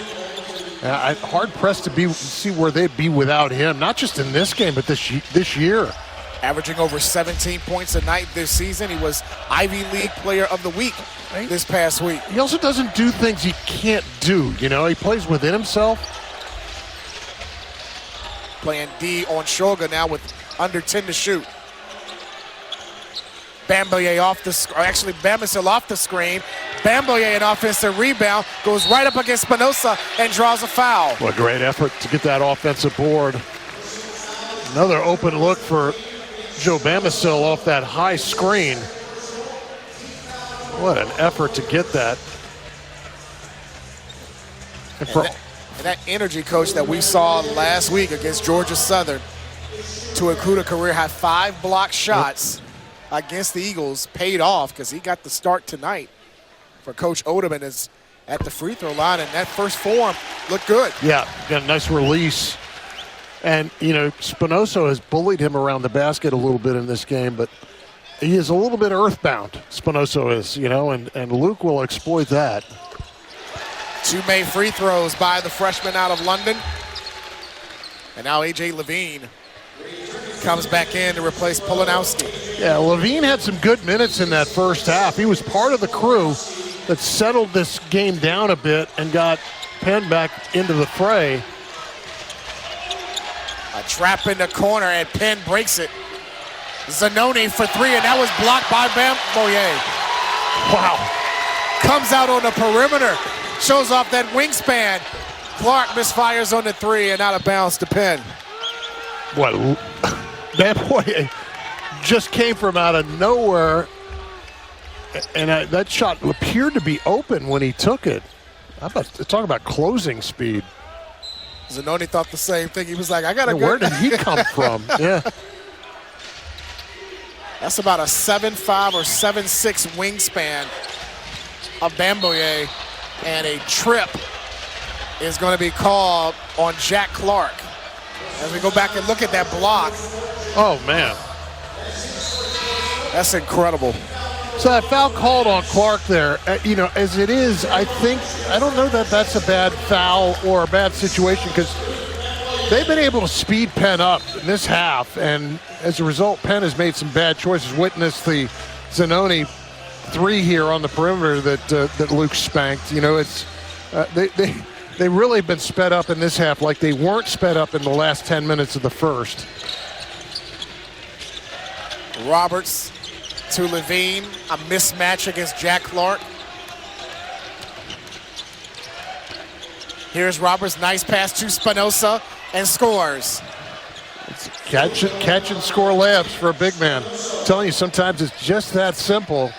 Hard pressed to see where they'd be without him. Not just in this game, but this year. averaging over 17 points a night this season. He was Ivy League Player of the Week this past week. He also doesn't do things he can't do, you know. He plays within himself. Playing D on Shoga now with under 10 to shoot. Bamisile off the screen. Bamisile, an offensive rebound, goes right up against Spinoza and draws a foul. What a great effort to get that offensive board. Another open look for Joe Bamisile off that high screen. What an effort to get that. And that energy, coach, that we saw last week against Georgia Southern to include a career-high 5 block shots against the Eagles paid off because he got the start tonight for Coach Odeman is at the free throw line, and that first form looked good. Yeah, got a nice release. And, you know, Spinoza has bullied him around the basket a little bit in this game, but he is a little bit earthbound, Spinoza is, you know, and Luke will exploit that. 2 made free throws by the freshman out of London. And now A.J. Levine comes back in to replace Polanowski. Yeah, Levine had some good minutes in that first half. He was part of the crew that settled this game down a bit and got Penn back into the fray. A trap in the corner, and Penn breaks it. Zanoni for 3, and that was blocked by Bamisile. Wow. Comes out on the perimeter, shows off that wingspan. Clark misfires on the 3 and out of bounds to Penn. What? That boy just came from out of nowhere, and that shot appeared to be open when he took it. Talk about closing speed. Zanoni thought the same thing. He was like, I got to go. Where did he come from? Yeah. That's about a 7'5" or 7'6" wingspan of Bamisile, and a trip is going to be called on Jack Clark. As we go back and look at that block. Oh, man. That's incredible. So that foul called on Clark there, you know, as it is, I don't know that that's a bad foul or a bad situation because they've been able to speed Penn up in this half, and as a result, Penn has made some bad choices. Witness the Zanoni 3 here on the perimeter that Luke spanked. You know, it's they really have been sped up in this half like they weren't sped up in the last 10 minutes of the first. Roberts to Levine, a mismatch against Jack Clark. Here's Roberts, nice pass to Spinoza, and scores. It's catch and score layups for a big man. I'm telling you, sometimes it's just that simple.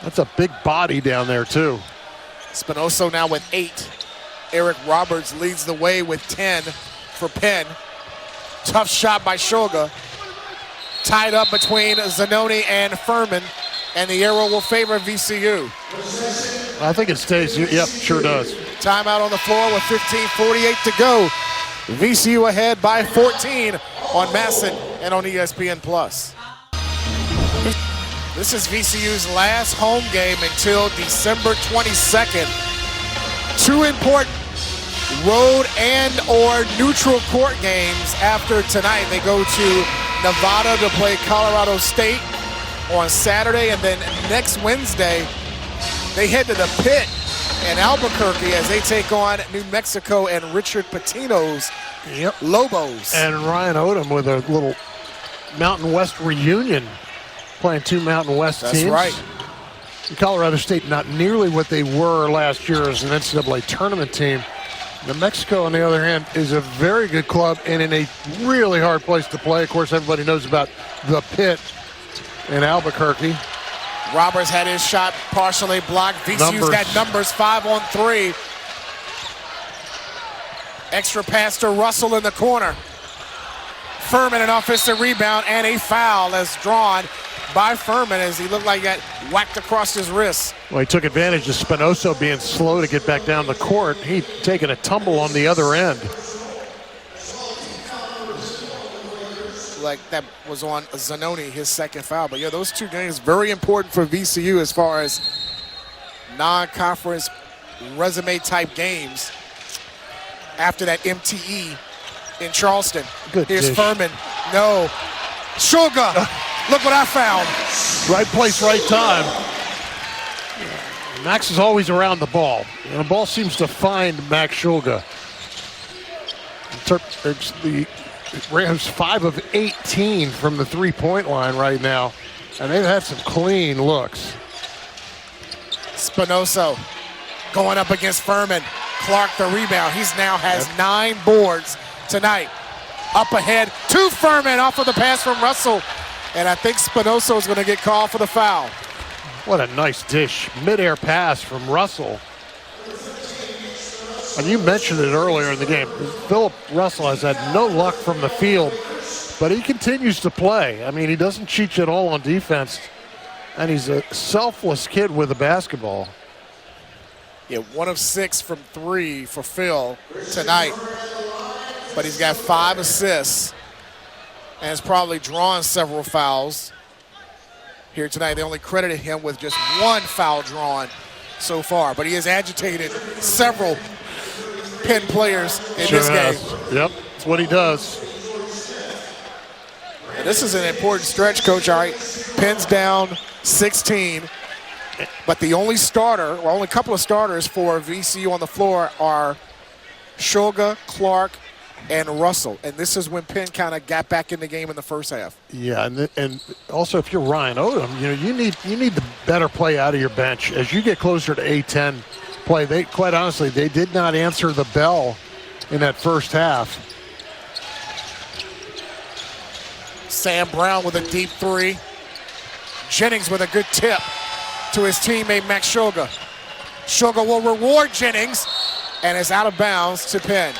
That's a big body down there, too. Spinoza now with 8. Eric Roberts leads the way with 10 for Penn. Tough shot by Shoga. Tied up between Zanoni and Furman, and the arrow will favor VCU. I think it stays. Yep, sure does. Timeout on the floor with 15:48 to go. VCU ahead by 14 on Masson and on ESPN+. This is VCU's last home game until December 22nd. 2 important road and or neutral court games after tonight. They go to Nevada to play Colorado State on Saturday, and then next Wednesday they head to the Pit in Albuquerque as they take on New Mexico and Richard Pitino's Lobos. And Ryan Odom with a little Mountain West reunion, playing 2 Mountain West teams. That's right. Colorado State not nearly what they were last year as an NCAA tournament team. New Mexico, on the other hand, is a very good club and in a really hard place to play. Of course, everybody knows about the Pit in Albuquerque. Roberts had his shot partially blocked. VCU's got numbers 5 on 3. Extra pass to Russell in the corner. Furman, an offensive rebound, and a foul as drawn by Furman as he looked like he got whacked across his wrist. Well, he took advantage of Spinoza being slow to get back down the court. He'd taken a tumble on the other end. Like that was on Zanoni, his second foul. But yeah, those 2 games very important for VCU as far as non-conference resume type games after that MTE in Charleston. Good Here's dish. Furman. No. Sugar, look what I found. Right place, right time. Max is always around the ball, and the ball seems to find Max Shulga. The Rams 5 of 18 from the three-point line right now, and they've had some clean looks. Spinoso going up against Furman. Clark the rebound. He's now has 9 boards tonight. Up ahead to Furman off of the pass from Russell. And I think Spinoso is going to get called for the foul. What a nice dish. Mid-air pass from Russell. And you mentioned it earlier in the game. Philip Russell has had no luck from the field, but he continues to play. I mean, he doesn't cheat you at all on defense. And he's a selfless kid with a basketball. Yeah, 1 of 6 from 3 for Phil tonight. But he's got 5 assists and has probably drawn several fouls here tonight. They only credited him with just 1 foul drawn so far, but he has agitated several Penn players in this game. Yep, that's what he does. And this is an important stretch, Coach. All right, Penn's down 16, but the only starter, or only couple of starters for VCU on the floor are Shulga, Clark, and Russell. And this is when Penn kind of got back in the game in the first half. Yeah, and also if you're Ryan Odom, you need the better play out of your bench. As you get closer to A-10 play, they quite honestly, they did not answer the bell in that first half. Sam Brown with a deep 3. Jennings with a good tip to his teammate Max Shulga. Shulga will reward Jennings, and is out of bounds to Penn.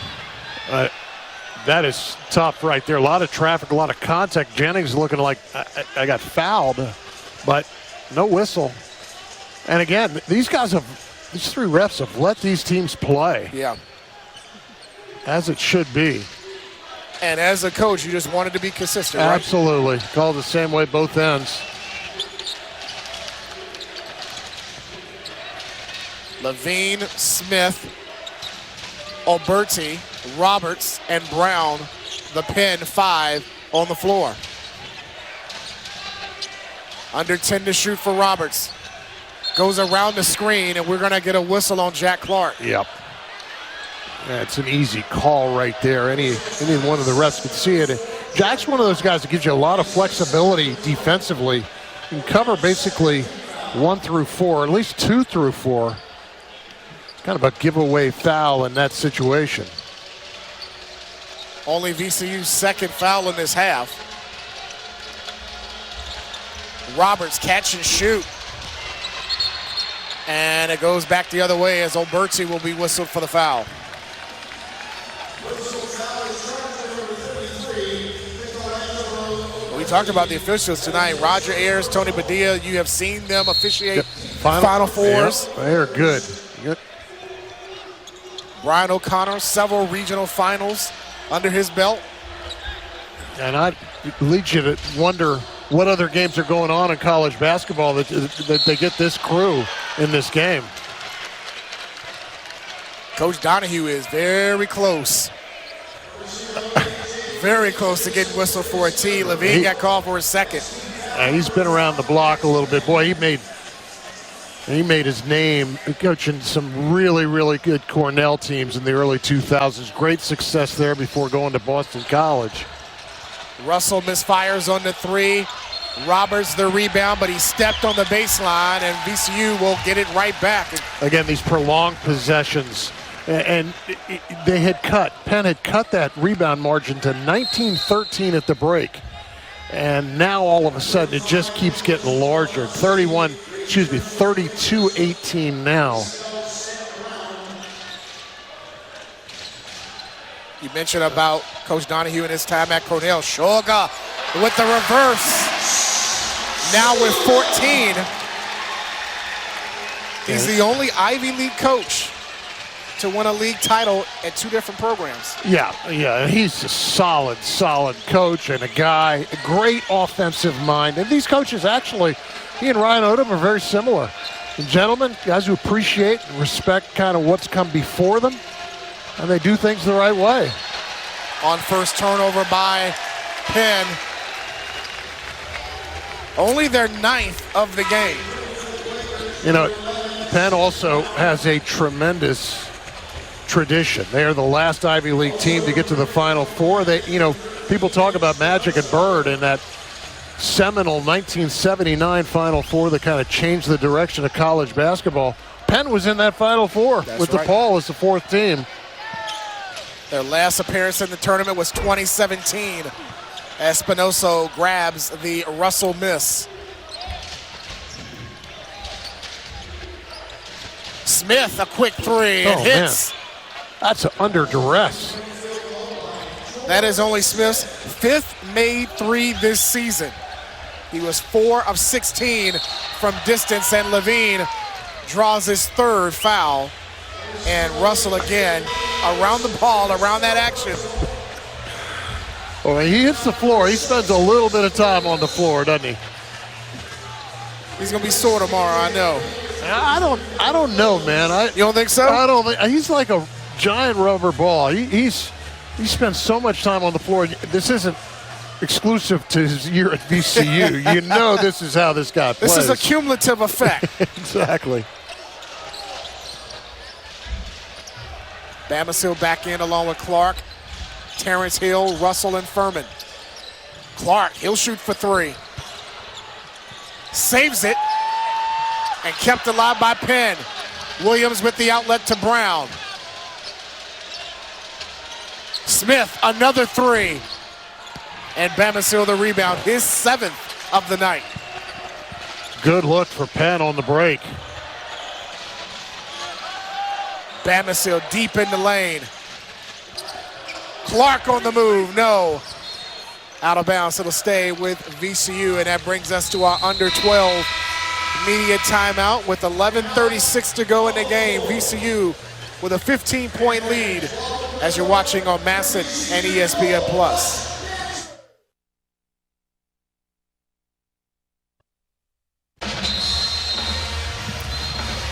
That is tough right there. A lot of traffic, a lot of contact. Jennings looking like I got fouled, but no whistle. And again, these 3 refs have let these teams play. Yeah. As it should be. And as a coach, you just wanted to be consistent, right? Absolutely. Called the same way both ends. Levine, Smith, Alberti, Roberts, and Brown, the Penn 5 on the floor. Under 10 to shoot for Roberts. Goes around the screen, and we're going to get a whistle on Jack Clark. Yep. Yeah, it's an easy call right there. Any one of the refs could see it. Jack's one of those guys that gives you a lot of flexibility defensively. You can cover basically 1 through 4, at least 2 through 4. Kind of a giveaway foul in that situation. Only VCU's second foul in this half. Roberts catch and shoot. And it goes back the other way as Alberti will be whistled for the foul. We talked about the officials tonight. Roger Ayers, Tony Padilla, you have seen them officiate Final Fours. Yep, they're good. Brian O'Connor, several regional finals under his belt. And I lead you to wonder what other games are going on in college basketball that they get this crew in this game. Coach Donahue is very close. Very close to getting whistled for a tee. Levine got called for a second. He's been around the block a little bit. Boy, he made his name coaching some really, really good Cornell teams in the early 2000s. Great success there before going to Boston College. Russell misfires on the 3. Roberts the rebound, but he stepped on the baseline, and VCU will get it right back. Again, these prolonged possessions. And Penn had cut that rebound margin to 19-13 at the break. And now all of a sudden it just keeps getting larger. 32-18 now. You mentioned about Coach Donahue and his time at Cornell. Shulga with the reverse. Now with 14. He's the only Ivy League coach to win a league title at 2 different programs. Yeah, he's a solid coach and a guy, a great offensive mind. And these coaches actually, he and Ryan Odom are very similar. And gentlemen, guys who appreciate and respect kind of what's come before them, and they do things the right way. On first turnover by Penn, Only their 9th of the game. You know, Penn also has a tremendous tradition. They are the last Ivy League team to get to the Final Four. They, you know, people talk about Magic and Bird and that seminal 1979 Final Four that kind of changed the direction of college basketball. Penn was in that Final Four with DePaul as the 4th team. Their last appearance in the tournament was 2017. Espinosa grabs the Russell miss. Smith, a quick three, and hits. Man. That's under duress. That is only Smith's 5th made three this season. He was 4 of 16 from distance, and Levine draws his 3rd foul. And Russell again around the ball, around that action. Well, he hits the floor. He spends a little bit of time on the floor, doesn't he? He's gonna be sore tomorrow, I know. I don't know, man. You don't think so? I don't think he's like a giant rubber ball. He spends so much time on the floor. This isn't exclusive to his year at VCU. You know this is how this guy plays. This is a cumulative effect. Exactly. Bamisile back in along with Clark, Terrence Hill, Russell, and Furman. Clark, he'll shoot for 3. Saves it, and kept alive by Penn. Williams with the outlet to Brown. Smith, another 3. And Bamisile the rebound, his 7th of the night. Good look for Penn on the break. Bamisile deep in the lane. Clark on the move, no. Out of bounds, it'll stay with VCU, and that brings us to our under 12 media timeout with 11:36 to go in the game. VCU with a 15-point lead as you're watching on Masson and ESPN+.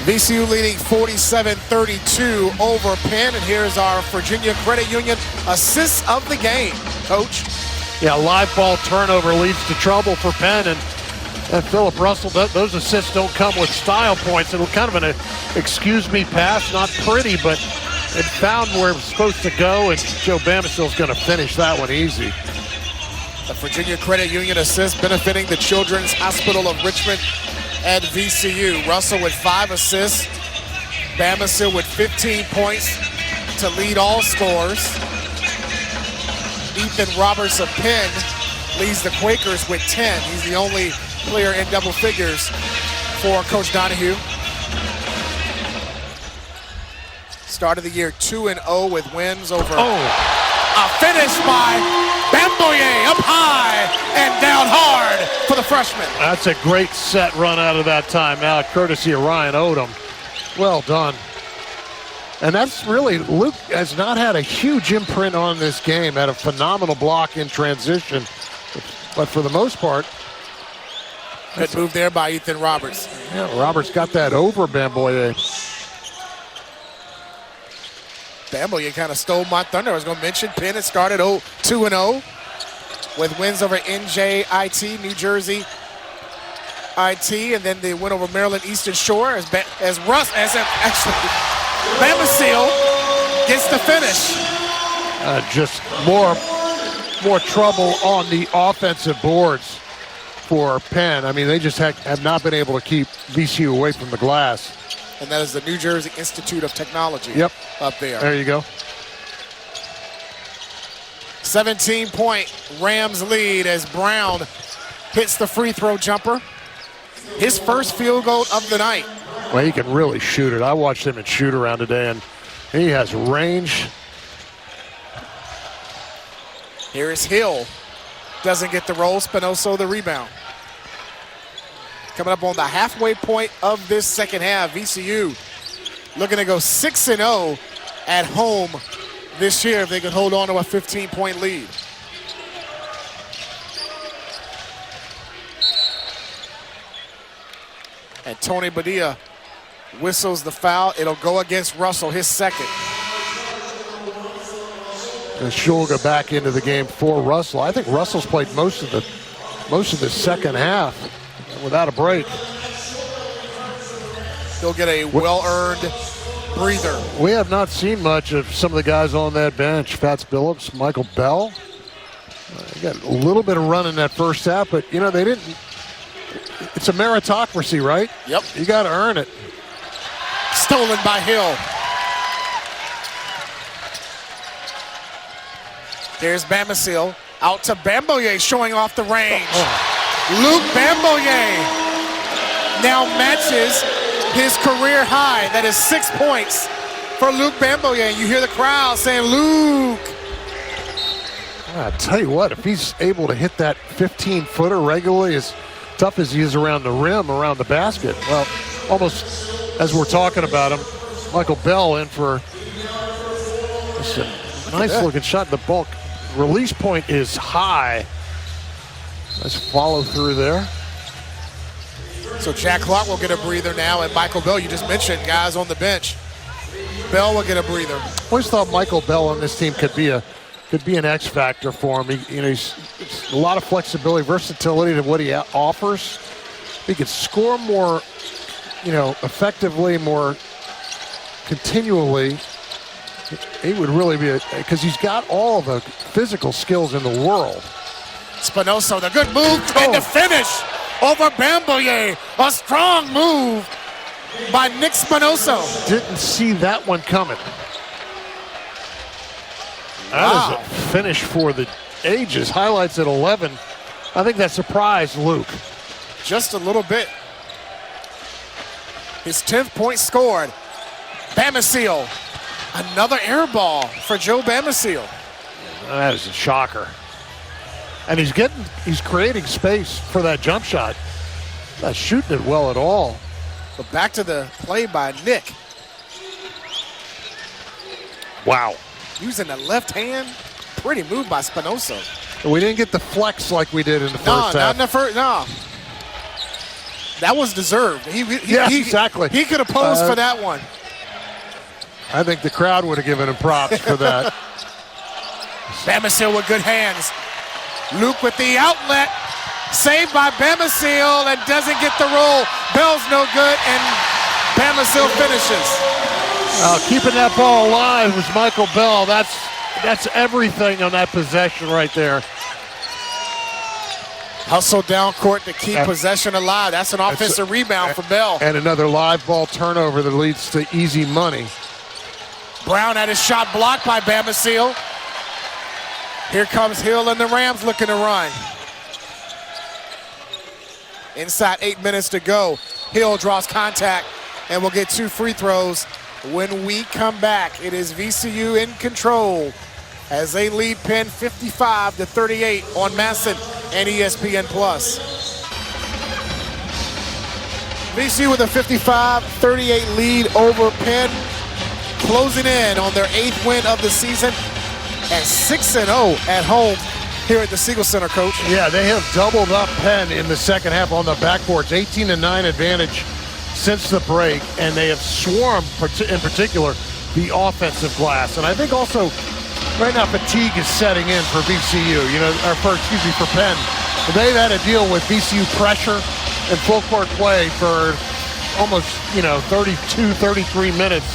VCU leading 47-32 over Penn, and here's our Virginia Credit Union assists of the game, Coach. Yeah, live ball turnover leads to trouble for Penn, and Philip Russell, those assists don't come with style points. It was kind of an excuse-me pass, not pretty, but it found where it was supposed to go, and Joe Bamisile's going to finish that one easy. The Virginia Credit Union assist benefiting the Children's Hospital of Richmond at VCU. Russell with 5 assists. Bamisile with 15 points to lead all scorers. Ethan Roberts of Penn leads the Quakers with 10. He's the only player in double figures for Coach Donahue. Start of the year 2-0 with wins over. A finish by Bamboye up high and down hard for the freshman. That's a great set run out of that timeout, courtesy of Ryan Odom. Well done. And that's really, Luke has not had a huge imprint on this game, had a phenomenal block in transition, but for the most part. Good move there by Ethan Roberts. Yeah, Roberts got that over Bamboye. Bamboye kind of stole my thunder. I was going to mention Penn had started 2-0 with wins over NJIT, New Jersey IT, and then they went over Maryland Eastern Shore as Bamisile gets the finish. Just more trouble on the offensive boards for Penn. I mean, they just have not been able to keep VCU away from the glass. And that is the New Jersey Institute of Technology. Yep. Up there. There you go. 17-point Rams lead as Brown hits the free throw jumper. His first field goal of the night. Well, he can really shoot it. I watched him in shoot around today, and he has range. Here is Hill. Doesn't get the roll. Spinoso the rebound. Coming up on the halfway point of this second half, VCU looking to go 6-0 at home this year if they can hold on to a 15-point lead. And Tony Badilla whistles the foul. It'll go against Russell, his second. And Shulga back into the game for Russell. I think Russell's played most of the most of the second half without a break. He'll get a well-earned breather. We have not seen much of some of the guys on that bench. Fats Billups, Michael Bell. Got a little bit of run in that first half, but you know, they didn't. It's a meritocracy, right? Yep. You got to earn it. Stolen by Hill. There's Bamisile out to Bamboye, showing off the range. Luke Bamboye now matches his career high. That is 6 points for Luke Bamboye. You hear the crowd saying, Luke. I tell you what, if he's able to hit that 15-footer regularly, as tough as he is around the rim, around the basket, well, almost as we're talking about him, Michael Bell in for just a nice-looking shot. The bulk release point is high. Nice follow through there. So Jack Clark will get a breather now, and Michael Bell, you just mentioned, guys on the bench. Bell will get a breather. Always thought Michael Bell on this team could be an X factor for him. He's a lot of flexibility, versatility to what he offers. He could score more, effectively, more continually. He would really be because he's got all the physical skills in the world. Spinoza, the good move, and the finish over Bamboye. A strong move by Nick Spinoza. Didn't see that one coming. That is a finish for the ages. Highlights at 11. I think that surprised Luke. Just a little bit. His 10th point scored. Bamisile. Another air ball for Joe Bamisile. That is a shocker. And he's creating space for that jump shot. Not shooting it well at all. But back to the play by Nick. Wow. Using the left hand. Pretty move by Spinoza. We didn't get the flex like we did in the first half. No, not in the first. No. That was deserved. Exactly. He could have posed for that one. I think the crowd would have given him props for that. Bamisile with good hands. Luke with the outlet. Saved by Bamisile and doesn't get the roll. Bell's no good, and Bamisile finishes. Keeping that ball alive was Michael Bell. That's everything on that possession right there. Hustle down court to keep possession alive. That's an offensive rebound for Bell. And another live ball turnover that leads to easy money. Brown had his shot blocked by Bamisile. Here comes Hill and the Rams looking to run. Inside 8 minutes to go. Hill draws contact and will get 2 free throws. When we come back, it is VCU in control as they lead Penn 55-38 on Masson and ESPN+. VCU with a 55-38 lead over Penn, closing in on their 8th win of the season at 6-0 at home here at the Siegel Center, Coach. Yeah, they have doubled up Penn in the second half on the backboards. 18-9 advantage since the break, and they have swarmed, in particular, the offensive glass. And I think also right now fatigue is setting in for VCU, for Penn. They've had to deal with VCU pressure and full court play for almost, 32, 33 minutes.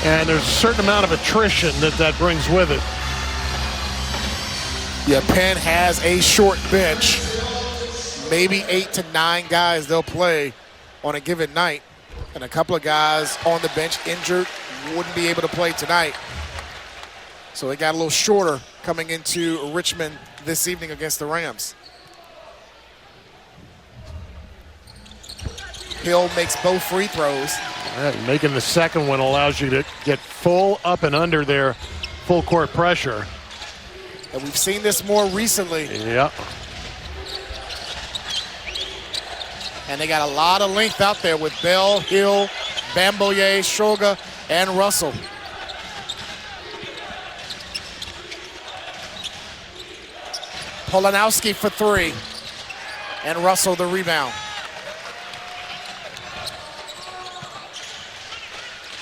And there's a certain amount of attrition that brings with it. Yeah, Penn has a short bench. Maybe 8 to 9 guys they'll play on a given night. And a couple of guys on the bench injured, wouldn't be able to play tonight. So it got a little shorter coming into Richmond this evening against the Rams. Hill makes both free throws. Making the second one allows you to get full up and under their full court pressure. And we've seen this more recently. Yep. And they got a lot of length out there with Bell, Hill, Bamboye, Shoga, and Russell. Polanowski for 3. And Russell the rebound.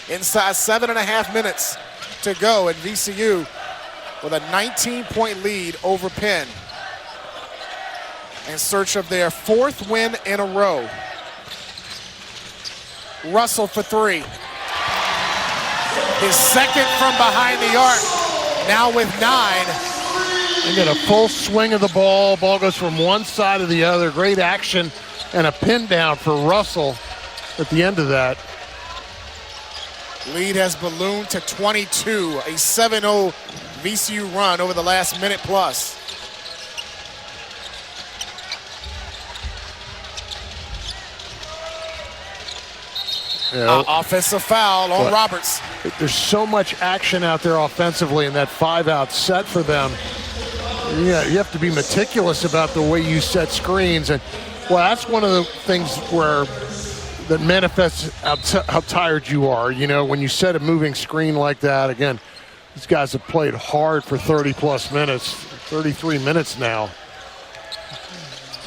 Inside 7.5 minutes to go, and VCU with a 19-point lead over Penn. in search of their 4th win in a row. Russell for 3. His 2nd from behind the arc, now with 9. They get a full swing of the ball. Ball goes from one side to the other. Great action and a pin down for Russell at the end of that. Lead has ballooned to 22, a 7-0 VCU run over the last minute plus. Offensive foul on Roberts. There's so much action out there offensively in that 5-out set for them. Yeah, you have to be meticulous about the way you set screens. And, well, that's one of the things that manifests how tired you are. You know, when you set a moving screen like that, again, these guys have played hard for 30-plus minutes, 33 minutes now.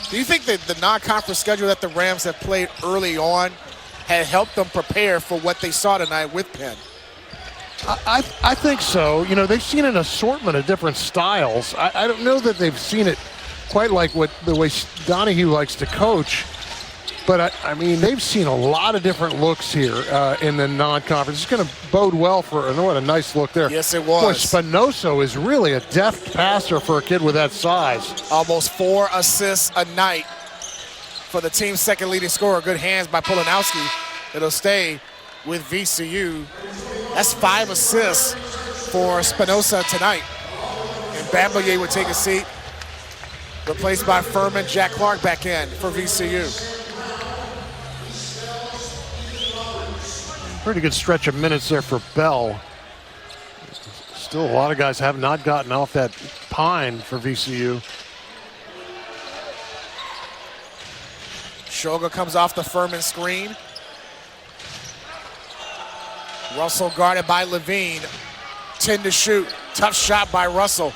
Do you think that the non-conference schedule that the Rams have played early on had helped them prepare for what they saw tonight with Penn? I think so. You know, they've seen an assortment of different styles. I don't know that they've seen it quite like the way Donahue likes to coach. But, I mean, they've seen a lot of different looks here in the non-conference. It's going to bode well for, what a nice look there. Yes, it was. Boy, Spinoso is really a deft passer for a kid with that size. Almost 4 assists a night for the team's 2nd leading scorer. Good hands by Polanowski. It'll stay with VCU. That's 5 assists for Spinosa tonight. And Bamisile would take a seat. Replaced by Furman. Jack Clark back in for VCU. Pretty good stretch of minutes there for Bell. Still a lot of guys have not gotten off that pine for VCU. Shoga comes off the Furman screen. Russell guarded by Levine. 10 to shoot. Tough shot by Russell.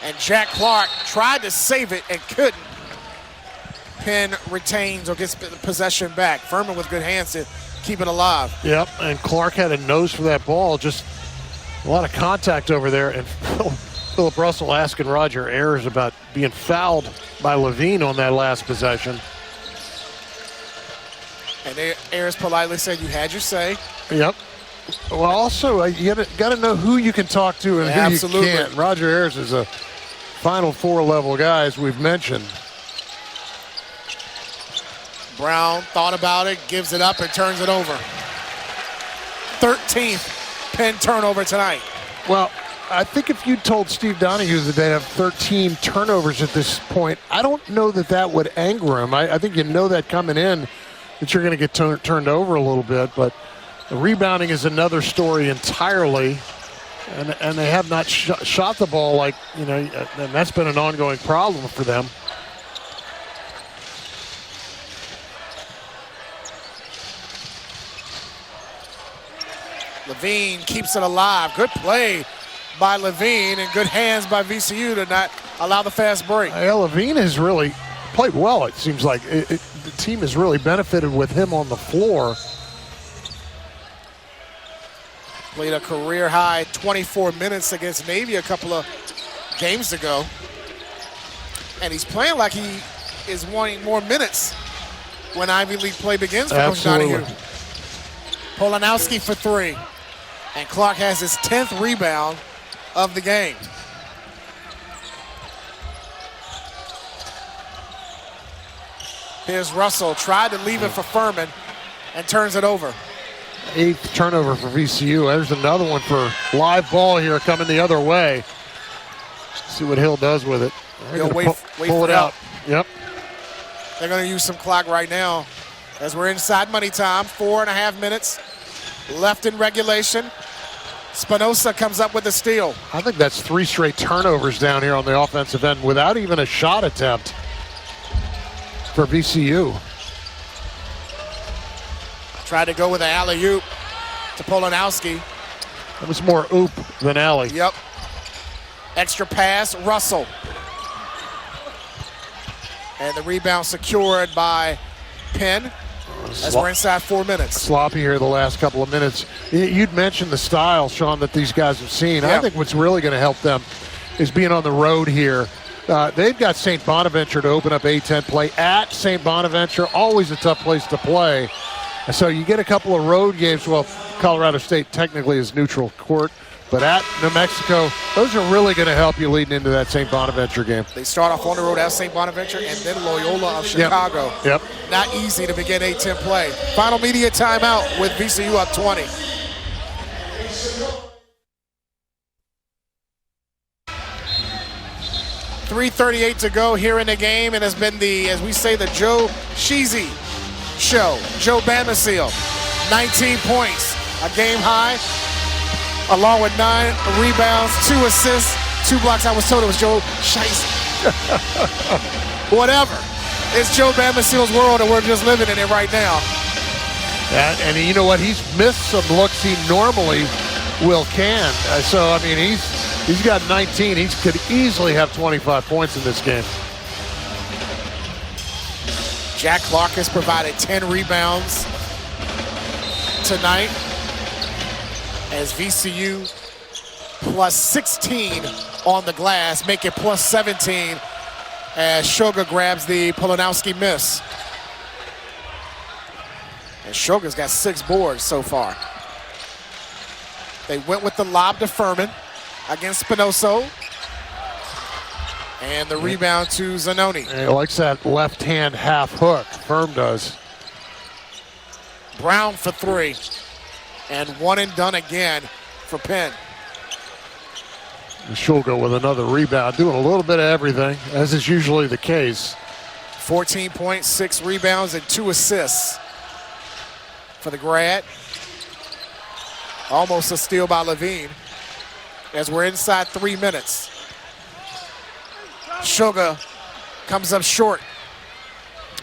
And Jack Clark tried to save it and couldn't. Penn retains or gets possession back. Furman with good hands to keep it alive. Yep, and Clark had a nose for that ball. Just a lot of contact over there. And Philip Russell asking Roger Ayers about being fouled by Levine on that last possession. And Ayers politely said, "You had your say." Yep. Well, also, you got to know who you can talk to and who you can't. Roger Ayers is a Final Four level guy, as we've mentioned. Brown thought about it, gives it up, and turns it over. 13th Penn turnover tonight. Well, I think if you told Steve Donahue that they'd have 13 turnovers at this point, I don't know that would anger him. I think you know that coming in, that you're going to get turned over a little bit. But the rebounding is another story entirely. And they have not shot the ball like, you know, and that's been an ongoing problem for them. Levine keeps it alive. Good play by Levine and good hands by VCU to not allow the fast break. Levine has really played well, it seems like. The team has really benefited with him on the floor. Played a career-high 24 minutes against Navy a couple of games ago. And he's playing like he is wanting more minutes when Ivy League play begins for Coach Donahue. Polanowski for 3. And Clark has his 10th rebound of the game. Here's Russell, tried to leave it for Furman and turns it over. 8th turnover for VCU. There's another one for live ball here coming the other way. See what Hill does with it. He'll wait pull it out. Yep. They're going to use some clock right now as we're inside money time. 4.5 minutes left in regulation. Spinosa comes up with a steal. I think that's 3 straight turnovers down here on the offensive end without even a shot attempt for VCU. Tried to go with an alley-oop to Polanowski. It was more oop than alley. Yep. Extra pass, Russell. And the rebound secured by Penn as we're inside 4 minutes. Sloppy here the last couple of minutes. You'd mentioned the style, Sean, that these guys have seen. Yeah. I think what's really going to help them is being on the road here They've got St. Bonaventure to open up A-10 play at St. Bonaventure. Always a tough place to play. So you get a couple of road games. Well, Colorado State technically is neutral court. But at New Mexico, those are really going to help you leading into that St. Bonaventure game. They start off on the road at St. Bonaventure and then Loyola of Chicago. Yep. Not easy to begin A-10 play. Final media timeout with VCU up 20. .338 to go here in the game, and has been the, as we say, the Joe Sheezy show. Joe Bamisile, 19 points, a game high, along with 9 rebounds, 2 assists, 2 blocks. I was told it was Joe Sheezy. Whatever. It's Joe Bamisile's world, and we're just living in it right now. And you know what? He's missed some looks he normally can. So, I mean, he's got 19. He could easily have 25 points in this game. Jack Clark has provided 10 rebounds tonight, as VCU plus 16 on the glass, make it plus 17 as Shoga grabs the Polanowski miss. And Shoga's got 6 boards so far. They went with the lob to Furman against Spinoso. And the rebound to Zanoni. He likes that left-hand half hook. Firm does. Brown for 3. And one and done again for Penn. Shoga with another rebound, doing a little bit of everything, as is usually the case. 14 points, 6 rebounds, and 2 assists for the grad. Almost a steal by Levine, as we're inside 3 minutes. Shoga comes up short.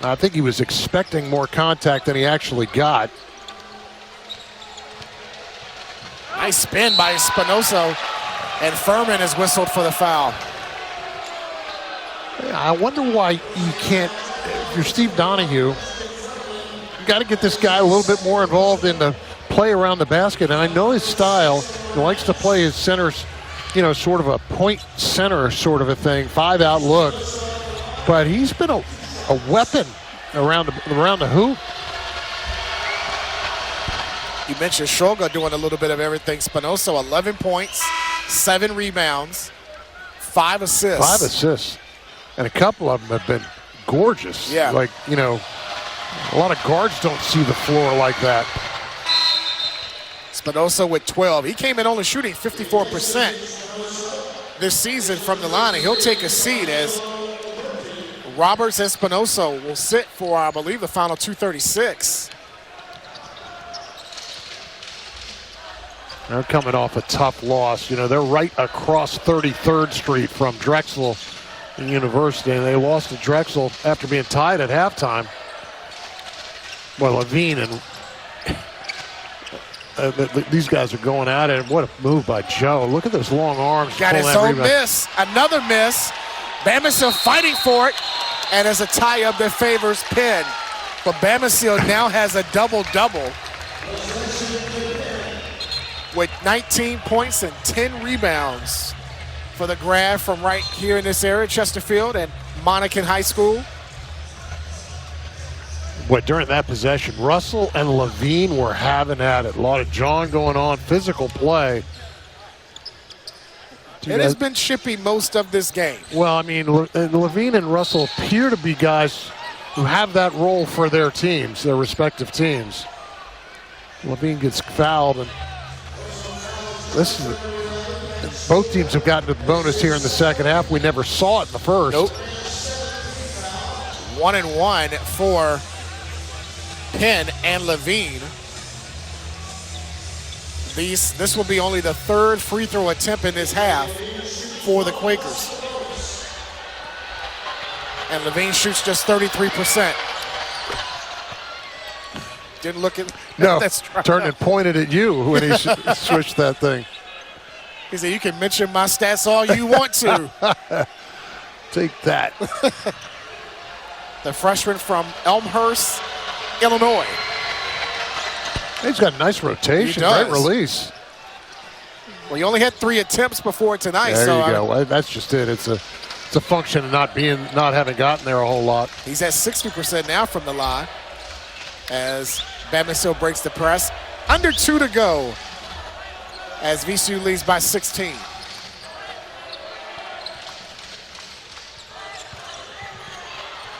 I think he was expecting more contact than he actually got. Nice spin by Spinoso, and Furman is whistled for the foul. I wonder why you can't, if you're Steve Donahue, you got to get this guy a little bit more involved in the play around the basket. And I know his style. He likes to play his centers, you know, sort of a point center sort of a thing, 5-out look. But he's been a weapon around the hoop. You mentioned Shoga doing a little bit of everything. Spinoso, 11 points, 7 rebounds, 5 assists. 5 assists. And a couple of them have been gorgeous. Yeah. Like, you know, a lot of guards don't see the floor like that. Spinoso with 12. He came in only shooting 54% this season from the line, and he'll take a seat as Roberts and Spinoso will sit for, I believe, the final 2:36. They're coming off a tough loss. You know, they're right across 33rd Street from Drexel University, and they lost to Drexel after being tied at halftime. Well, Levine and these guys are going at it. What a move by Joe. Look at those long arms. Got his own miss. Another miss. Bamisile fighting for it, and as a tie-up that favors Penn. But Bamisile now has a double-double with 19 points and 10 rebounds for the grad from right here in this area, Chesterfield and Monacan High School. But during that possession, Russell and Levine were having at it. A lot of jawing going on, physical play. It has been chippy most of this game. Well, I mean, Levine and Russell appear to be guys who have that role for their teams, their respective teams. Levine gets fouled, and this is both teams have gotten to the bonus here in the second half. We never saw it in the first. Nope. 1-1 for Penn and Levine. This will be only the 3rd free throw attempt in this half for the Quakers. And Levine shoots just 33%. Didn't look at. No, turned and pointed at you when he switched that thing. He said, "You can mention my stats all you want to." Take that. The freshman from Elmhurst, Illinois. He's got a nice rotation, great release. Well, he only had 3 attempts before tonight. There so you go. That's just it. It's a It's a function of not having gotten there a whole lot. He's at 60% now from the line as Bamisile breaks the press. Under 2 to go as VCU leads by 16.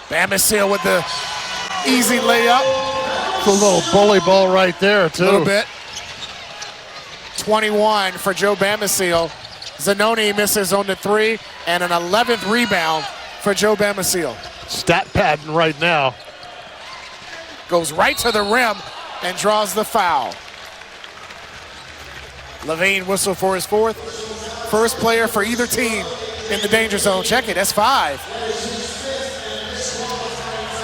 Bamisile with the easy layup. It's a little bully ball right there, too. A little bit. 21 for Joe Bamisile. Zanoni misses on the 3, and an 11th rebound for Joe Bamisile. Stat padding right now. Goes right to the rim and draws the foul. Levine whistle for his 4th. First player for either team in the danger zone. Check it, that's 5.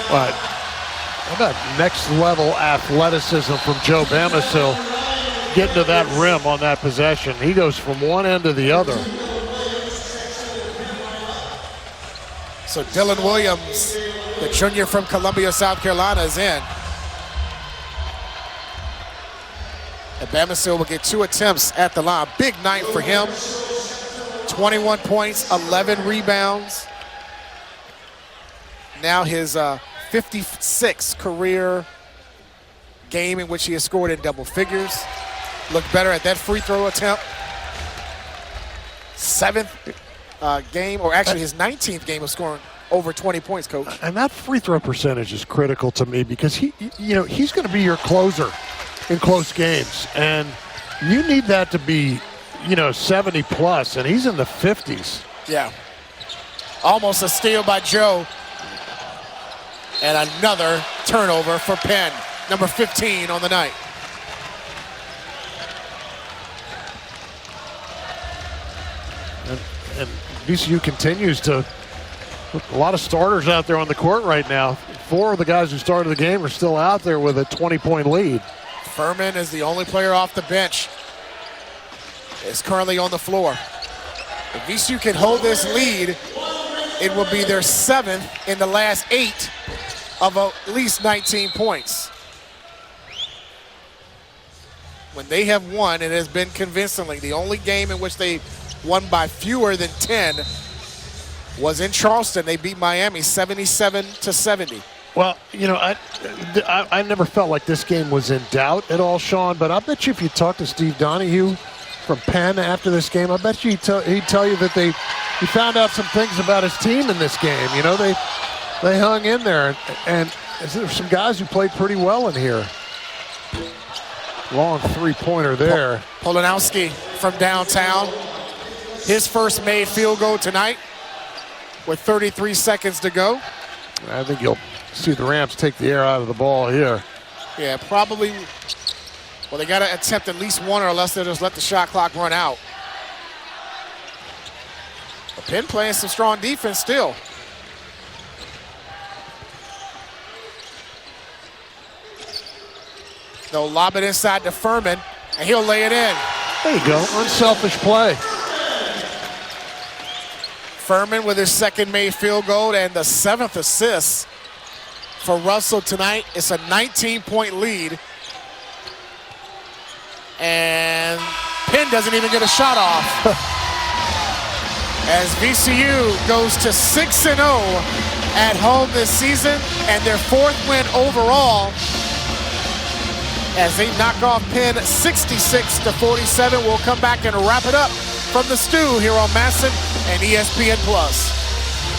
But how about next level athleticism from Joe Bamisile getting to that rim on that possession. He goes from one end to the other. So Dylan Williams, the junior from Columbia, South Carolina, is in. And Bamisile will get 2 attempts at the line. Big night for him. 21 points, 11 rebounds. Now his 56th career game in which he has scored in double figures. Looked better at that free throw attempt. 7th game, or actually his 19th game of scoring over 20 points, Coach. And that free throw percentage is critical to me because he's going to be your closer in close games, and you need that to be 70 plus, and he's in the 50s. Yeah. Almost a steal by Joe. And another turnover for Penn, number 15 on the night. And VCU continues to a lot of starters out there on the court right now. 4 of the guys who started the game are still out there with a 20-point lead. Furman is the only player off the bench. Is currently on the floor. If VCU can hold this lead, it will be their 7th in the last 8 of at least 19 points. When they have won, it has been convincingly. The only game in which they won by fewer than 10 was in Charleston. They beat Miami 77-70. Well, I never felt like this game was in doubt at all, Sean, but I bet you if you talk to Steve Donahue from Penn after this game, I bet you he'd tell you that he found out some things about his team in this game. They hung in there, and there's some guys who played pretty well in here. Long three-pointer there. Polanowski from downtown. His first made field goal tonight with 33 seconds to go. I think you'll see the Rams take the air out of the ball here. Yeah, probably. Well, they got to attempt at least one, or else they'll just let the shot clock run out. But Penn playing some strong defense still. They'll lob it inside to Furman, and he'll lay it in. There you go, unselfish play. Furman with his second made field goal and the 7th assist for Russell tonight. It's a 19-point lead. And Penn doesn't even get a shot off. As VCU goes to 6-0 at home this season, and their 4th win overall, as they knock off Penn 66-47. We'll come back and wrap it up from the stew here on Masson and ESPN+.